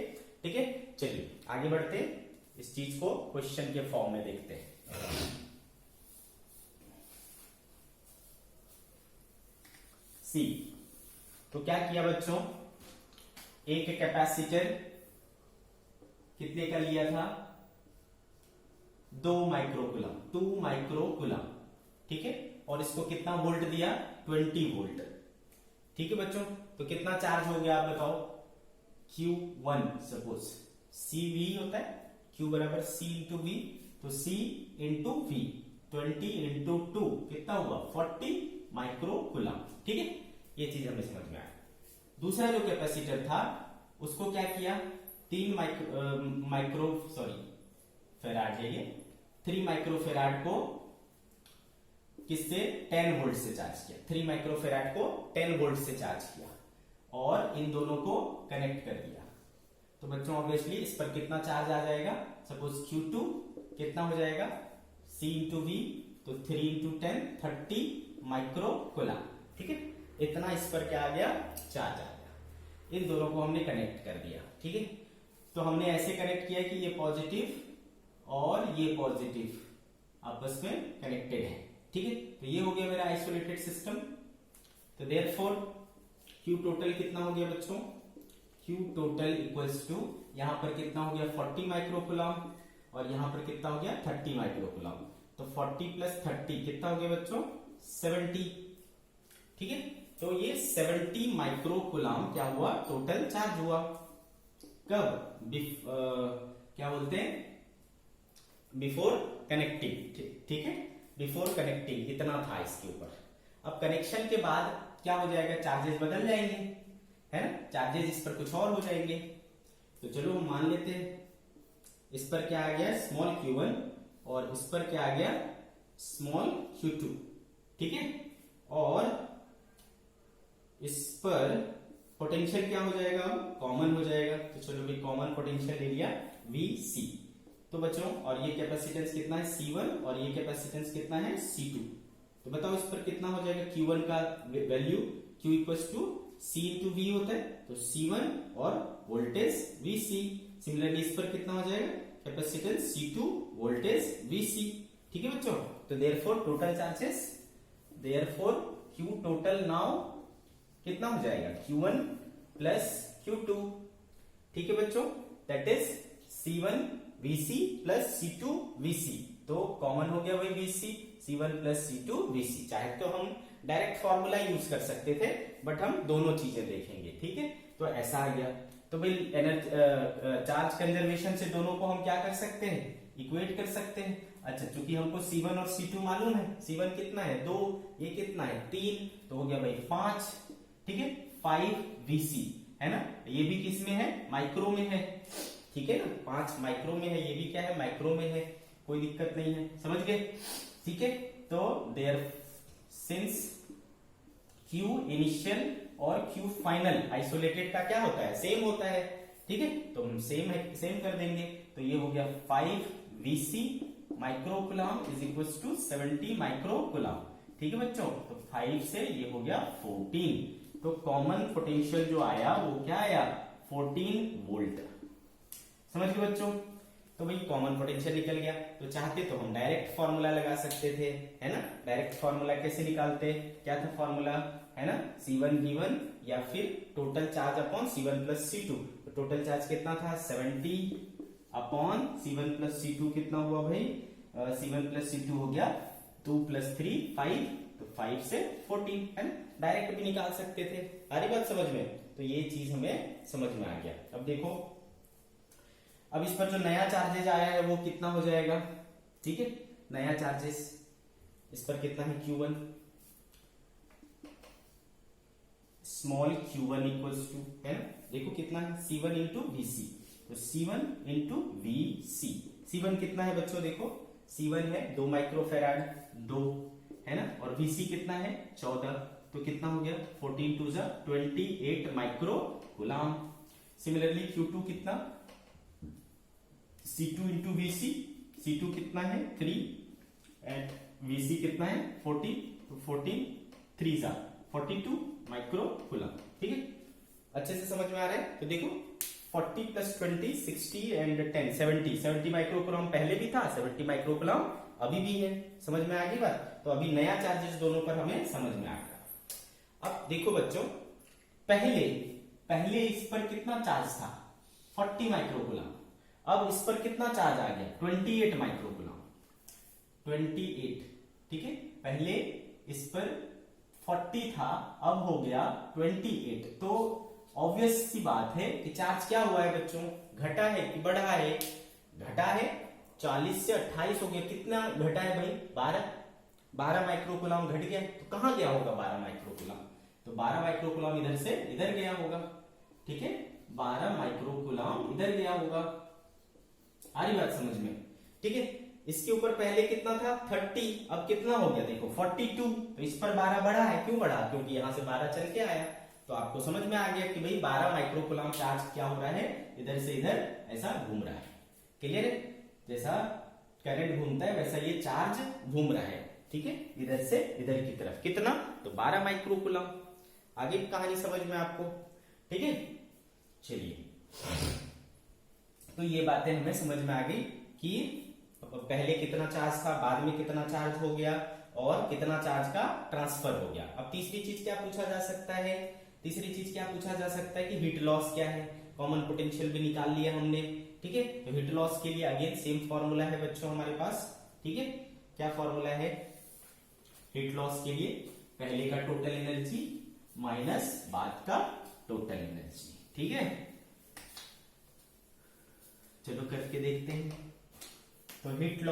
ठीक है, चलिए आगे बढ़ते हैं, इस चीज को क्वेश्चन के फॉर्म में देखते हैं। सी, तो क्या किया बच्चों, एक कैपेसिटर कितने का लिया था, 2 माइक्रोकुलम, ठीक है, और इसको कितना वोल्ट दिया, 20 वोल्ट। ठीक है बच्चों, तो कितना चार्ज हो गया आप बताओ, Q1 सपोज CV होता है, Q बराबर C इंटू V, तो C इंटू V 20 इंटू 2 कितना हुआ, 40 माइक्रोकुलम। ठीक है, ये चीज हमें समझ में आया। दूसरा जो कैपेसिटर था उसको क्या किया, 3 माइक्रोफेराड को किससे, 10 वोल्ट से चार्ज किया। 3 माइक्रोफेराड को 10 वोल्ट से चार्ज किया और इन दोनों को कनेक्ट कर दिया। तो बच्चों ऑब्वियसली इस पर कितना चार्ज आ जाएगा, सपोज Q2 कितना हो जाएगा, C इंटू V, तो 3 इंटू 10 30 माइक्रोकुलम। ठीक है, इतना इस पर क्या आ गया, चार्ज आ गया। इन दोनों को हमने कनेक्ट कर दिया। ठीक है, तो हमने ऐसे कनेक्ट किया कि ये पॉजिटिव और ये पॉजिटिव आपस में कनेक्टेड है। ठीक है, तो ये हो गया मेरा आइसोलेटेड सिस्टम। तो देयरफॉर Q टोटल कितना हो गया बच्चों, Q टोटल इक्वल्स टू, यहां पर कितना हो गया 40 माइक्रोकुलम और यहां पर कितना हो गया 30 माइक्रोकुलम। तो 40 प्लस 30 कितना हो गया बच्चों, 70। ठीक है, तो ये 70 माइक्रोकुलम क्या हुआ, टोटल चार्ज हुआ। कब, क्या बोलते हैं, बिफोर कनेक्टिंग। ठीक है, बिफोर कनेक्टिंग इतना था इसके ऊपर। अब कनेक्शन के बाद क्या हो जाएगा, चार्जेस बदल जाएंगे, है ना, चार्जेस इस पर कुछ और हो जाएंगे। तो चलो हम मान लेते हैं इस पर क्या आ गया, स्मॉल Q1 और उस पर क्या आ गया, स्मॉल Q2। ठीक है, और इस पर पोटेंशियल क्या हो जाएगा, कॉमन हो जाएगा। तो चलो भी कॉमन पोटेंशियल ले लिया VC। तो बच्चों, और ये कैपेसिटेंस कितना है C1 और ये कैपेसिटेंस कितना है C2। तो बताओ इस पर कितना हो जाएगा, Q1 का value Q equals to C into V होता है, तो C1 और वोल्टेज VC। सिमिलरली इस पर कितना हो जाएगा, कैपेसिटेंस C2 वोल्टेज VC। ठीक है बच्चों, तो therefore total charges, therefore Q total now कितना हो जाएगा, Q1 प्लस Q2। ठीक है बच्चों, that is C1 VC plus C2 VC। तो कॉमन हो गया वही VC, C1 plus C2 VC। चाहे तो हम डायरेक्ट फॉर्मूला यूज कर सकते थे, बट हम दोनों चीजें देखेंगे। ठीक है, तो ऐसा आ गया। तो भाई चार्ज कंजर्वेशन से दोनों को हम क्या कर सकते हैं, इक्वेट कर सकते हैं। अच्छा, चूंकि हमको C1 और C2 मालूम है, C1 कितना है 2, ये कितना है 3, तो हो गया भाई 5। ठीक है, 5 VC, है ना, ये भी किस में है, माइक्रो में है। ठीक है ना, 5 माइक्रो में है, ये भी क्या है, माइक्रो में है, कोई दिक्कत नहीं है, समझ गए। ठीक है, तो देयर सिंस Q इनिशियल और Q फाइनल आइसोलेटेड का क्या होता है, सेम होता है, ठीक है। तो हम सेम कर देंगे, तो ये हो गया 5 Vc microcoulomb is equal to 70 microcoulomb, ठीक है बच्चों। तो 5 से ये हो गया 14, तो कॉमन पोटेंशियल जो आया वो क्या आया, 14 वोल्ट। समझ गए बच्चों। तो भाई कॉमन पोटेंशियल निकल गया, तो चाहते तो हम डायरेक्ट फॉर्मूला लगा सकते थे, है ना। डायरेक्ट फॉर्मूला कैसे निकालते, क्या था फॉर्मूला, है ना, C1 V1 या फिर total charge upon C1 plus C2। तो टोटल चार्ज कितना था 70 अपॉन C1 प्लस C2 कितना हुआ भाई, C1 प्लस C2 हो गया 2 प्लस 3 5, तो 5 से 14, है ना। डायरेक्ट भी निकाल सकते थे, आ रही बात समझ में। तो ये चीज हमें समझ में आ गया। अब देखो, अब इस पर जो नया चार्जेस आया है वो कितना हो जाएगा, ठीक है। नया चार्जेस इस पर कितना है, Q1 small Q1 equals to, है ना, देखो कितना है C1 इंटू VC, तो C1 इंटू VC। C1 कितना है बच्चों, देखो C1 है 2 माइक्रोफेराड 2, है ना, और VC कितना है 14, तो कितना हो गया 14 to 28 micro coulomb. Similarly Q2 कितना, C2 इंटू VC, C2 कितना है 3 एंड VC कितना है 40, तो 14 3 42 माइक्रो कूलम, ठीक है। अच्छे से समझ में आ रहा है। तो देखो 40 प्लस 20 60 एंड 10 70 माइक्रो कूलम पहले भी था, 70 माइक्रो कूलम अभी भी है। समझ में आ गई बात। तो अभी नया चार्जेस दोनों पर हमें समझ में आ गया। अब देखो बच्चों, पहले इस पर कितना चार्ज था 40 माइक्रो कूलम, अब इस पर कितना चार्ज आ गया 28 माइक्रोकुलम, 28, ठीक है। पहले इस पर 40 था, अब हो गया 28, तो ऑब्वियस सी बात है कि चार्ज क्या हुआ है बच्चों, घटा है कि बढ़ा है, घटा है। 40 से 28 हो गया, कितना घटा है भाई 12 माइक्रोकुलम घट गया। तो कहां गया होगा 12 माइक्रोकुलम, तो 12 माइक्रोकुलम इधर से इधर गया होगा, ठीक है। 12 माइक्रोकुलम इधर गया होगा, आ रही बात समझ में, ठीक है। इसके ऊपर पहले कितना था 30, अब कितना हो गया देखो 42, तो इस पर 12 बढ़ा है, क्यों बढ़ा, क्योंकि यहां से 12 चल के आया। तो आपको समझ में आ गया कि भाई 12 माइक्रोकुलम चार्ज क्या हो रहा है, इधर से इधर ऐसा घूम रहा है। क्लियर है, जैसा करंट घूमता है वैसा ये चार्ज घूम रहा है, ठीक है, इधर से इधर की तरफ। कितना, तो 12 माइक्रोकुलम। आगे कहानी समझ में आपको, ठीक है। चलिए, तो ये बातें हमें समझ में आ गई कि पहले कितना चार्ज था, बाद में कितना चार्ज हो गया और कितना चार्ज का ट्रांसफर हो गया। अब तीसरी चीज क्या पूछा जा सकता है, तीसरी चीज क्या पूछा जा सकता है कि हीट लॉस क्या है। कॉमन पोटेंशियल भी निकाल लिया हमने, ठीक है। तो हीट लॉस के लिए अगेन सेम फॉर्मूला है बच्चों हमारे पास, ठीक है। क्या फॉर्मूला है हीट लॉस के लिए, पहले का टोटल एनर्जी माइनस बाद का टोटल एनर्जी, ठीक है। चलो करके देखते हैं। तो heat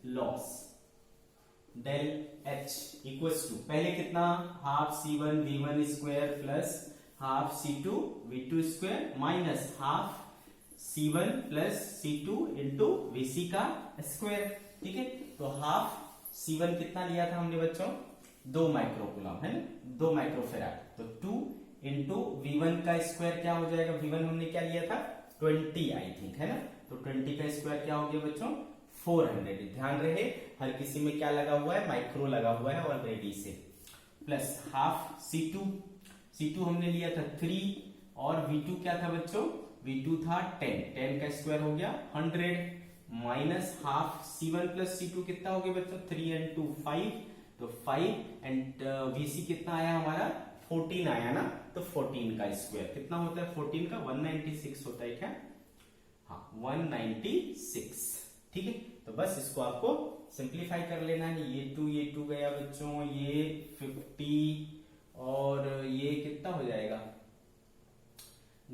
loss del H equals to, पहले कितना half C1 V1 square plus half C2 V2 square minus half C1 plus C2 into VC का स्क्वायर, ठीक है। तो हाफ C1 कितना लिया था हमने बच्चों 2 माइक्रोकुलम, है ना, 2 माइक्रोफेराड, तो 2 इंटू V1 का स्क्वायर क्या हो जाएगा, V1 हमने क्या लिया था 20 आई थिंक, है ना। तो 20 का स्क्वायर क्या हो गया बच्चों 400। ध्यान रहे हर किसी में क्या लगा हुआ है, माइक्रो लगा हुआ है ऑलरेडी से, प्लस हाफ C2 हमने लिया था 3 और V2 क्या था बच्चों, V2 था 10 का स्क्वायर हो गया 100 minus half C1 plus C2 कितना हो गया बच्चों 3 and 2 5, तो 5 एंड VC कितना आया हमारा 14 आया ना, तो 14 का स्क्वायर कितना होता है 14 का 196 होता है क्या, हाँ 196, ठीक है। तो बस इसको आपको सिंप्लीफाई कर लेना है, ये 2 गया बच्चों, ये 50 और ये कितना हो जाएगा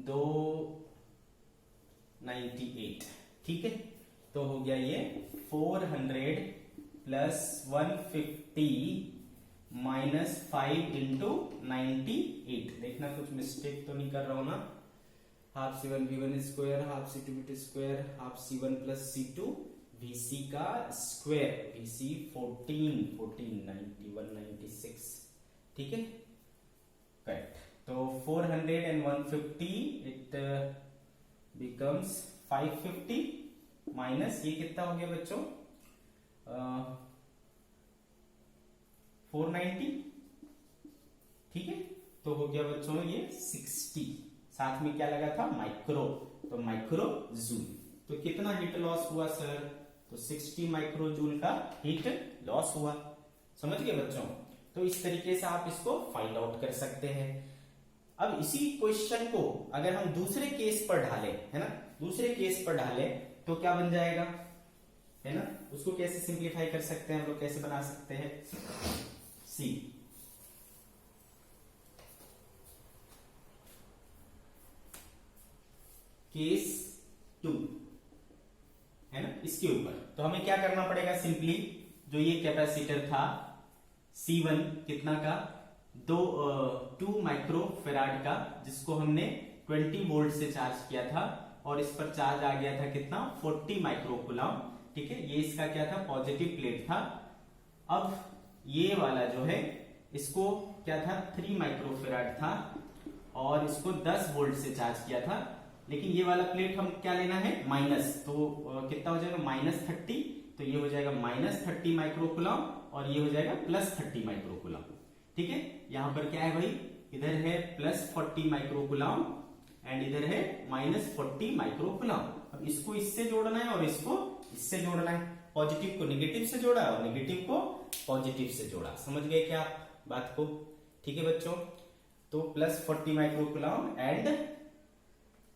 298, ठीक है। तो हो गया ये 400 प्लस 150 माइनस 5 इंटू 98। देखना कुछ मिस्टेक तो नहीं कर रहा हूं ना, half C1 V1 square half C2 V2 square half C1 plus C2 VC का स्क्वायर, VC 14 90 196, ठीक है। करेक्ट। तो 400 and 150 इट बिकम्स 550 माइनस ये कितना हो गया बच्चों 490, ठीक है। तो हो गया बच्चों ये 60, साथ में क्या लगा था माइक्रो, तो माइक्रो जूल। तो कितना हीट लॉस हुआ सर, तो 60 माइक्रो जूल का हीट लॉस हुआ। समझ गए बच्चों। तो इस तरीके से आप इसको फाइंड आउट कर सकते हैं। अब इसी क्वेश्चन को अगर हम दूसरे केस पर ढालें, है ना, दूसरे केस पर ढालें तो क्या बन जाएगा, है ना, उसको कैसे सिंप्लीफाई कर सकते हैं हम लोग, कैसे बना सकते हैं। सी केस 2, है ना, इसके ऊपर तो हमें क्या करना पड़ेगा, सिंपली जो ये कैपेसिटर था C1 कितना का 2 माइक्रो फेराड का, जिसको हमने 20 वोल्ट से चार्ज किया था और इस पर चार्ज आ गया था कितना 40 माइक्रो कूलम, ठीक है। ये इसका क्या था पॉजिटिव प्लेट था। अब ये वाला जो है इसको क्या था 3 माइक्रो फेराड था और इसको 10 वोल्ट से चार्ज किया था, लेकिन ये वाला प्लेट हम क्या लेना है माइनस, तो कितना हो जाएगा -30, तो ये हो जाएगा -30 माइक्रो कूलम और ये हो जाएगा +30 माइक्रो कूलम, ठीक है। यहां पर क्या है भाई, इधर है +40 माइक्रो कूलम एंड इधर है -40 माइक्रो कूलम। अब इसको इससे जोड़ना है और इसको इससे जोड़ना है, पॉजिटिव को नेगेटिव से जोड़ा और नेगेटिव को पॉजिटिव से जोड़ा। समझ गए क्या बात को, ठीक है बच्चों। तो +40 माइक्रो कूलम एंड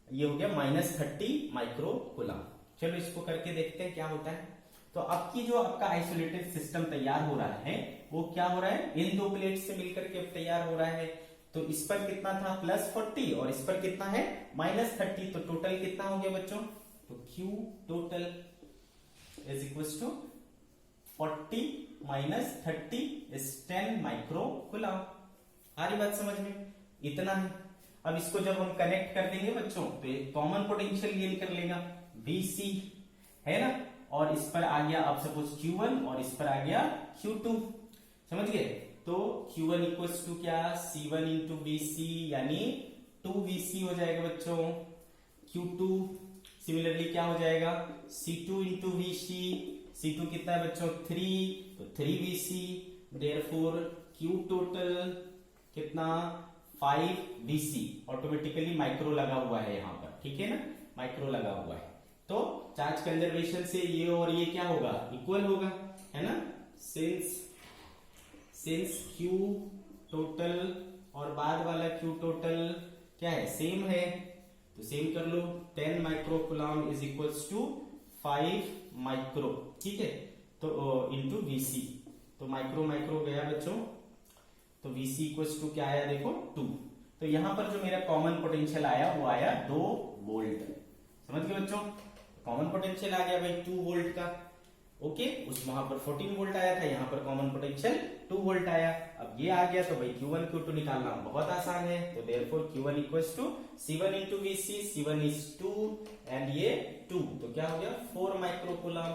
ये हो गया -30 माइक्रो कूलम। चलो इसको करके देखते हैं क्या होता है। तो अब की जो आपका आइसोलेटेड सिस्टम तैयार हो रहा है वो क्या हो रहा है, इन दो प्लेट से मिलकर के तैयार हो रहा है। तो इस पर कितना था +40 और इस पर कितना है -30, तो टोटल कितना हो गया बच्चों, तो Q total is equal to 40 - 30 is 10 micro coulomb. आ रही बात समझ में, इतना है। अब इसको जब हम कनेक्ट कर देंगे बच्चों तो एक कॉमन पोटेंशियल गेन कर लेगा VC, है ना, और इस पर आ गया अब सपोज Q1 और इस पर आ गया Q2, समझ गए। तो Q1 इक्वल्स टू क्या C1 इंटू VC यानी 2VC हो जाएगा बच्चों। Q2 सिमिलरली क्या हो जाएगा C2 इंटू VC, C2 कितना है बच्चों 3, तो 3VC, देयरफॉर Q टोटल कितना 5VC, ऑटोमेटिकली माइक्रो लगा हुआ है यहाँ पर, ठीक है ना, माइक्रो लगा हुआ है। तो चार्ज कंजर्वेशन से ये और ये क्या होगा इक्वल होगा, है ना, सिंस Q टोटल और बाद वाला Q टोटल क्या है सेम है, तो सेम कर लो 10 micro coulomb is equals to 5 micro, ठीक है। तो इंटू VC, तो माइक्रो माइक्रो गया बच्चों, तो VC इक्वल्स टू क्या आया देखो 2। तो यहां पर जो मेरा कॉमन पोटेंशियल आया वो आया 2 वोल्ट। समझ गए बच्चों, कॉमन पोटेंशियल आ गया भाई 2 वोल्ट का, ओके। उस वहां पर 14 वोल्ट आया था, यहां पर कॉमन पोटेंशियल 2 वोल्ट आया। अब ये आ गया तो भाई Q1 Q2 निकालना बहुत आसान है, तो therefore Q1 equals to C1 into VC, C1 is 2 and ये 2, तो क्या हो गया 4 माइक्रो कूलम।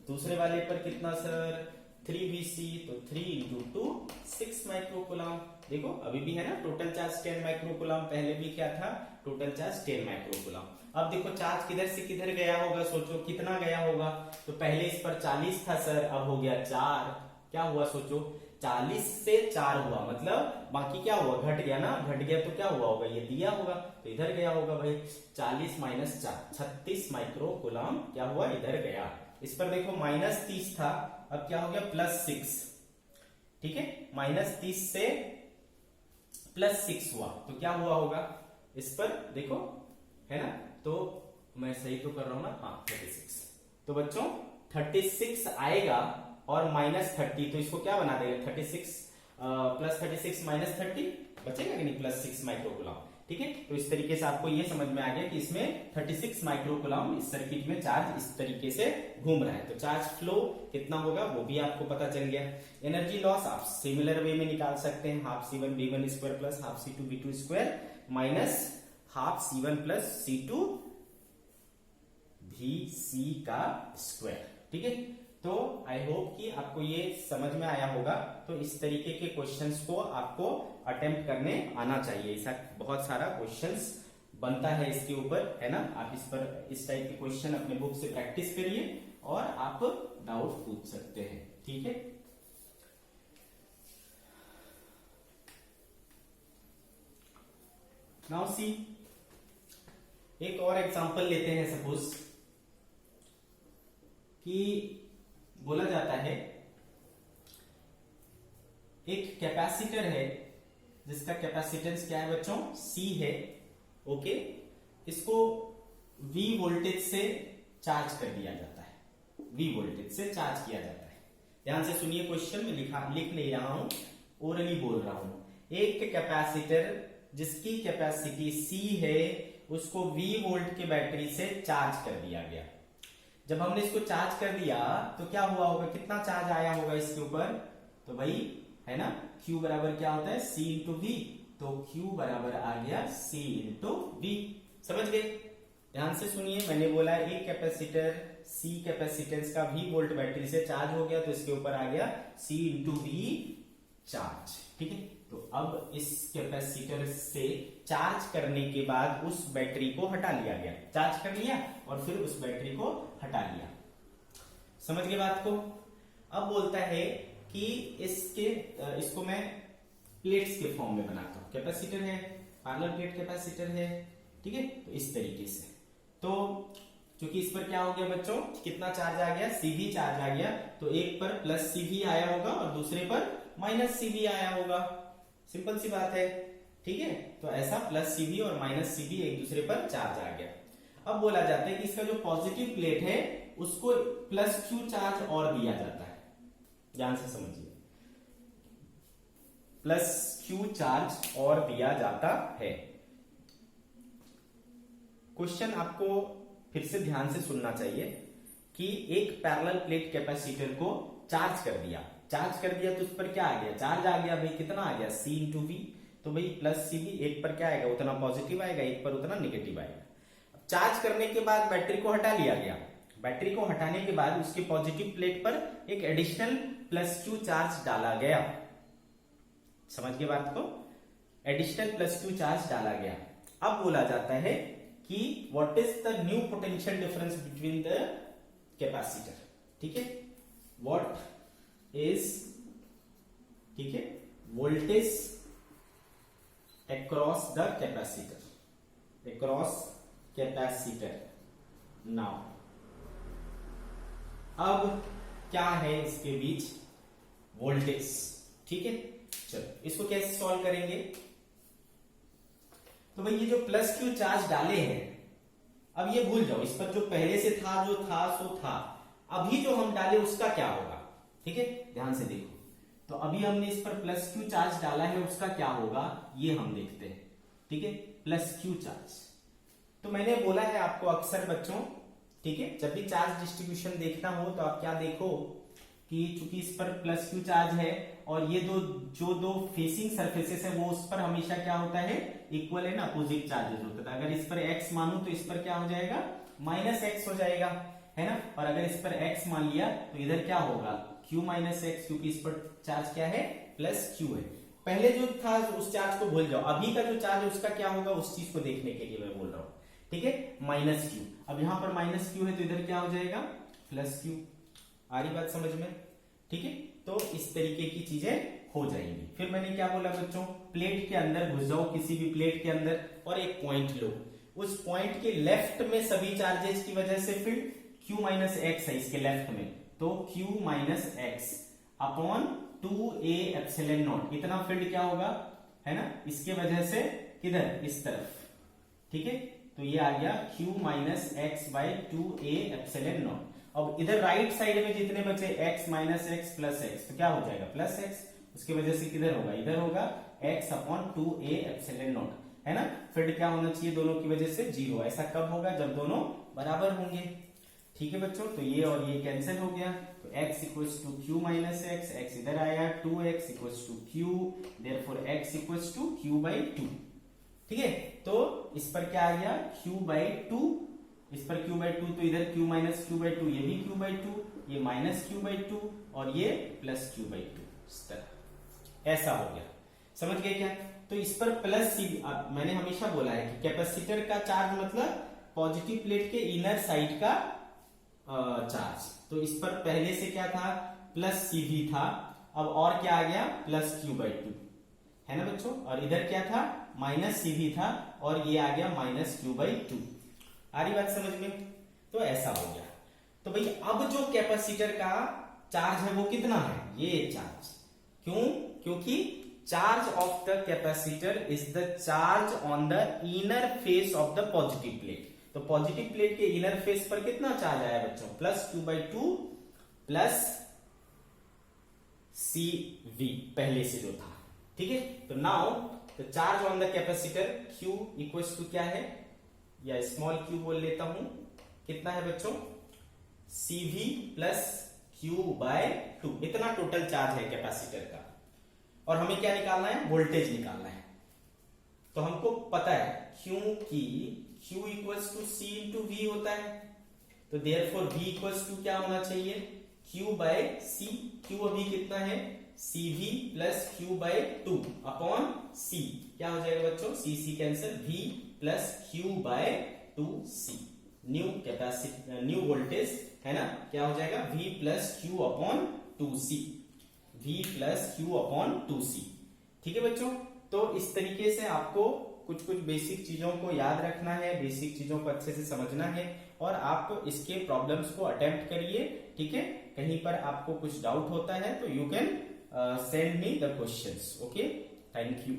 दूसरे वाले पर कितना सर 3VC, तो 3 इंटू 2 6 माइक्रो कूलम। देखो अभी भी है ना टोटल चार्ज 10 माइक्रो कूलम, पहले भी क्या था टोटल चार्ज 10 माइक्रो कूलम। अब देखो चार्ज किधर से किधर गया होगा, सोचो कितना गया होगा। तो पहले इस पर 40 था सर, अब हो गया 4, क्या हुआ सोचो 40 से 4 हुआ, मतलब बाकी क्या हुआ घट गया ना, घट गया तो क्या हुआ होगा ये दिया होगा, तो इधर गया होगा भाई 40 - 4 36 माइक्रो कूलम क्या हुआ इधर गया। इस पर देखो -30 था, अब क्या हो गया +6, ठीक है, -30 से +6 हुआ, तो क्या हुआ होगा इस पर देखो, है ना, तो मैं सही तो कर रहा हूं ना, हाँ 36। तो बच्चों 36 आएगा और -30, तो इसको क्या बना देगा 36 +36 -30 बचेगा कि नहीं +6 माइक्रो कूलम, ठीक है। तो इस तरीके से आपको ये समझ में आ गया कि इसमें 36 माइक्रो कूलम इस सर्किट में चार्ज इस तरीके से घूम रहा है। तो चार्ज फ्लो कितना होगा वो भी आपको पता चल गया। एनर्जी लॉस आप सिमिलर वे में निकाल सकते हैं, half C1 V1 square plus half C2 V2 square minus half C1 plus C2 VC का स्क्वायर, ठीक है। तो आई होप कि आपको ये समझ में आया होगा। तो इस तरीके के क्वेश्चंस को आपको अटेम्प्ट करने आना चाहिए। ऐसा बहुत सारा क्वेश्चंस बनता है इसके ऊपर, है ना। आप इस पर इस टाइप के क्वेश्चन अपने बुक से प्रैक्टिस करिए और आप डाउट पूछ सकते हैं, ठीक है। नाउ सी, एक और एग्जांपल लेते हैं। सपोज कि बोला जाता है एक कैपेसिटर है जिसका कैपेसिटेंस क्या है बच्चों, C है, ओके। इसको V वोल्टेज से चार्ज कर दिया जाता है, V वोल्टेज से चार्ज किया जाता है। ध्यान से सुनिए क्वेश्चन में लिख नहीं रहा हूं, ओरली बोल रहा हूं। एक कैपेसिटर जिसकी कैपेसिटी C है उसको V वोल्ट के बैटरी से चार्ज कर दिया गया। जब हमने इसको चार्ज कर दिया तो क्या हुआ होगा, कितना चार्ज आया होगा इसके ऊपर, तो भाई है ना Q बराबर क्या होता है, C इंटू V। तो Q बराबर आ गया C इंटू V। समझ गए? ध्यान से सुनिए, मैंने बोला एक कैपेसिटर C कैपेसिटेंस का V वोल्ट बैटरी से चार्ज हो गया तो इसके ऊपर आ गया C इंटू V चार्ज, ठीक है। तो अब इस कैपेसिटर से चार्ज करने के बाद उस बैटरी को हटा लिया गया, चार्ज कर लिया और फिर उस बैटरी को हटा लिया। समझ गए बात को? अब बोलता है कि इसको मैं प्लेट्स के फॉर्म में बनाता हूं। कैपेसिटर है, पैरेलल प्लेट कैपेसिटर है, ठीक है। तो इस तरीके से, तो क्योंकि इस पर क्या हो गया बच्चों, कितना चार्ज आ गया, CV चार्ज आ गया। तो एक पर प्लस CV आया होगा और दूसरे पर माइनस CV आया होगा। सिंपल सी बात है, ठीक है। तो ऐसा प्लस CV और माइनस CV एक दूसरे पर चार्ज आ गया। अब बोला जाता है कि इसका जो पॉजिटिव प्लेट है उसको प्लस Q चार्ज और दिया जाता है। ध्यान से समझिए, प्लस Q चार्ज और दिया जाता है। क्वेश्चन आपको फिर से ध्यान से सुनना चाहिए कि एक पैरेलल प्लेट कैपेसिटर को चार्ज कर दिया, तो उस पर क्या आ गया, चार्ज आ गया। भाई कितना आ गया, C इंटू V। तो भाई प्लस CV, एक पर क्या आएगा, उतना पॉजिटिव आएगा, एक पर उतना निगेटिव आएगा। चार्ज करने के बाद बैटरी को हटा लिया गया। बैटरी को हटाने के बाद उसके पॉजिटिव प्लेट पर एक एडिशनल प्लस Q चार्ज डाला गया। समझ गए बात को? एडिशनल प्लस Q चार्ज डाला गया। अब बोला जाता है कि what is the new potential difference between the capacitor, ठीक है। व्हाट इज, ठीक है, voltage across the capacitor, across capacitor. Now अब क्या है इसके बीच, वोल्टेज, ठीक है। चलो इसको कैसे सॉल्व करेंगे। तो भाई ये जो प्लस Q चार्ज डाले हैं, अब ये भूल जाओ, इस पर जो पहले से था, जो था सो था। अभी जो हम डाले उसका क्या होगा, ठीक है। ध्यान से देखो, तो अभी हमने इस पर प्लस Q चार्ज डाला है, उसका क्या होगा ये हम देखते हैं, ठीक है। प्लस Q चार्ज, तो मैंने बोला है आपको अक्सर बच्चों, ठीक है, जब भी चार्ज डिस्ट्रीब्यूशन देखना हो तो आप क्या देखो कि चूंकि इस पर प्लस Q चार्ज है और ये जो दो फेसिंग सरफेसेस है वो उस पर हमेशा क्या होता है, इक्वल है ना, अपोजिट चार्जेस होता है। अगर इस पर x मानू तो इस पर क्या हो जाएगा, माइनस x हो जाएगा, है ना। और अगर इस पर x मान लिया तो इधर क्या होगा, q माइनस x, क्योंकि इस पर चार्ज क्या है, प्लस Q है। पहले जो था उस चार्ज को भूल जाओ, अभी का जो चार्ज है उसका क्या होगा, उस चीज को देखने के लिए मैं बोल रहा हूं, ठीक है। माइनस Q, अब यहां पर माइनस Q है तो इधर क्या हो जाएगा, प्लस Q। आ रही बात समझ में, ठीक है। तो इस तरीके की चीजें हो जाएंगी। फिर मैंने क्या बोला बच्चों, प्लेट के अंदर घुस जाओ, किसी भी प्लेट के अंदर, और एक पॉइंट लो। उस पॉइंट के लेफ्ट में सभी चार्जेस की वजह से फील्ड Q माइनस एक्स है, इसके लेफ्ट में, तो Q minus x upon 2a epsilon not, इतना फील्ड क्या होगा, है ना, इसके वजह से किधर, इस तरफ, ठीक है। तो ये आ गया Q minus x by 2a epsilon not. अब इधर राइट साइड में जितने बचे x minus x plus x, तो क्या हो जाएगा, प्लस एक्स, उसकी वजह से किधर होगा, इधर होगा x upon 2a epsilon not, है ना। फील्ड क्या होना चाहिए दोनों की वजह से, 0। ऐसा कब होगा, जब दोनों बराबर होंगे, ठीक है बच्चों। तो ये और ये कैंसिल हो गया, तो x equals to Q minus x, x इधर आया, 2x equals to Q, therefore x equals to Q by 2, ठीक है। तो इस पर क्या आ गया, Q बाई 2, इस पर Q/2 तो इधर Q माइनस Q/2, ये भी Q/2, ये माइनस Q/2 और ये प्लस Q/2, इस तरह ऐसा हो गया। समझ गए क्या? तो इस पर प्लस सी, मैंने हमेशा बोला है कि कैपेसिटर का चार्ज मतलब पॉजिटिव प्लेट के इनर साइड का चार्ज। तो इस पर पहले से क्या था, प्लस CV था, अब और क्या आ गया, प्लस Q/2, है ना बच्चों। और इधर क्या था, माइनस CV था और ये आ गया माइनस Q/2। आ रही बात समझ में? तो ऐसा हो गया। तो भाई अब जो कैपेसिटर का चार्ज है वो कितना है, ये चार्ज। क्यों? क्योंकि charge of the capacitor is the charge on the inner face of the positive plate. तो पॉजिटिव प्लेट के इनर फेस पर कितना चार्ज आया बच्चों, प्लस Q/2 प्लस CV पहले से जो था, ठीक है। तो now the charge on the capacitor Q equals to क्या है, या स्मॉल q बोल लेता हूं, कितना है बच्चों, CV प्लस Q/2, इतना टोटल चार्ज है कैपेसिटर का। और हमें क्या निकालना है, वोल्टेज निकालना है। तो हमको पता है क्योंकि Q equals to C into V होता है, तो देयरफॉर V इक्वल्स टू क्या होना चाहिए, Q/C। Q अभी कितना है, CV plus Q/2 upon C, क्या हो जाएगा बच्चों, C cancel, V plus Q/2C। New capacity, new voltage है ना, क्या हो जाएगा, V plus Q upon 2C, V plus Q upon 2C। ठीक है बच्चों। तो इस तरीके से आपको कुछ कुछ बेसिक चीजों को याद रखना है, बेसिक चीजों को अच्छे से समझना है, और आप इसके प्रॉब्लम्स को अटेम्प्ट करिए, ठीक है। कहीं पर आपको कुछ डाउट होता है तो you can send me the questions. Okay, thank you.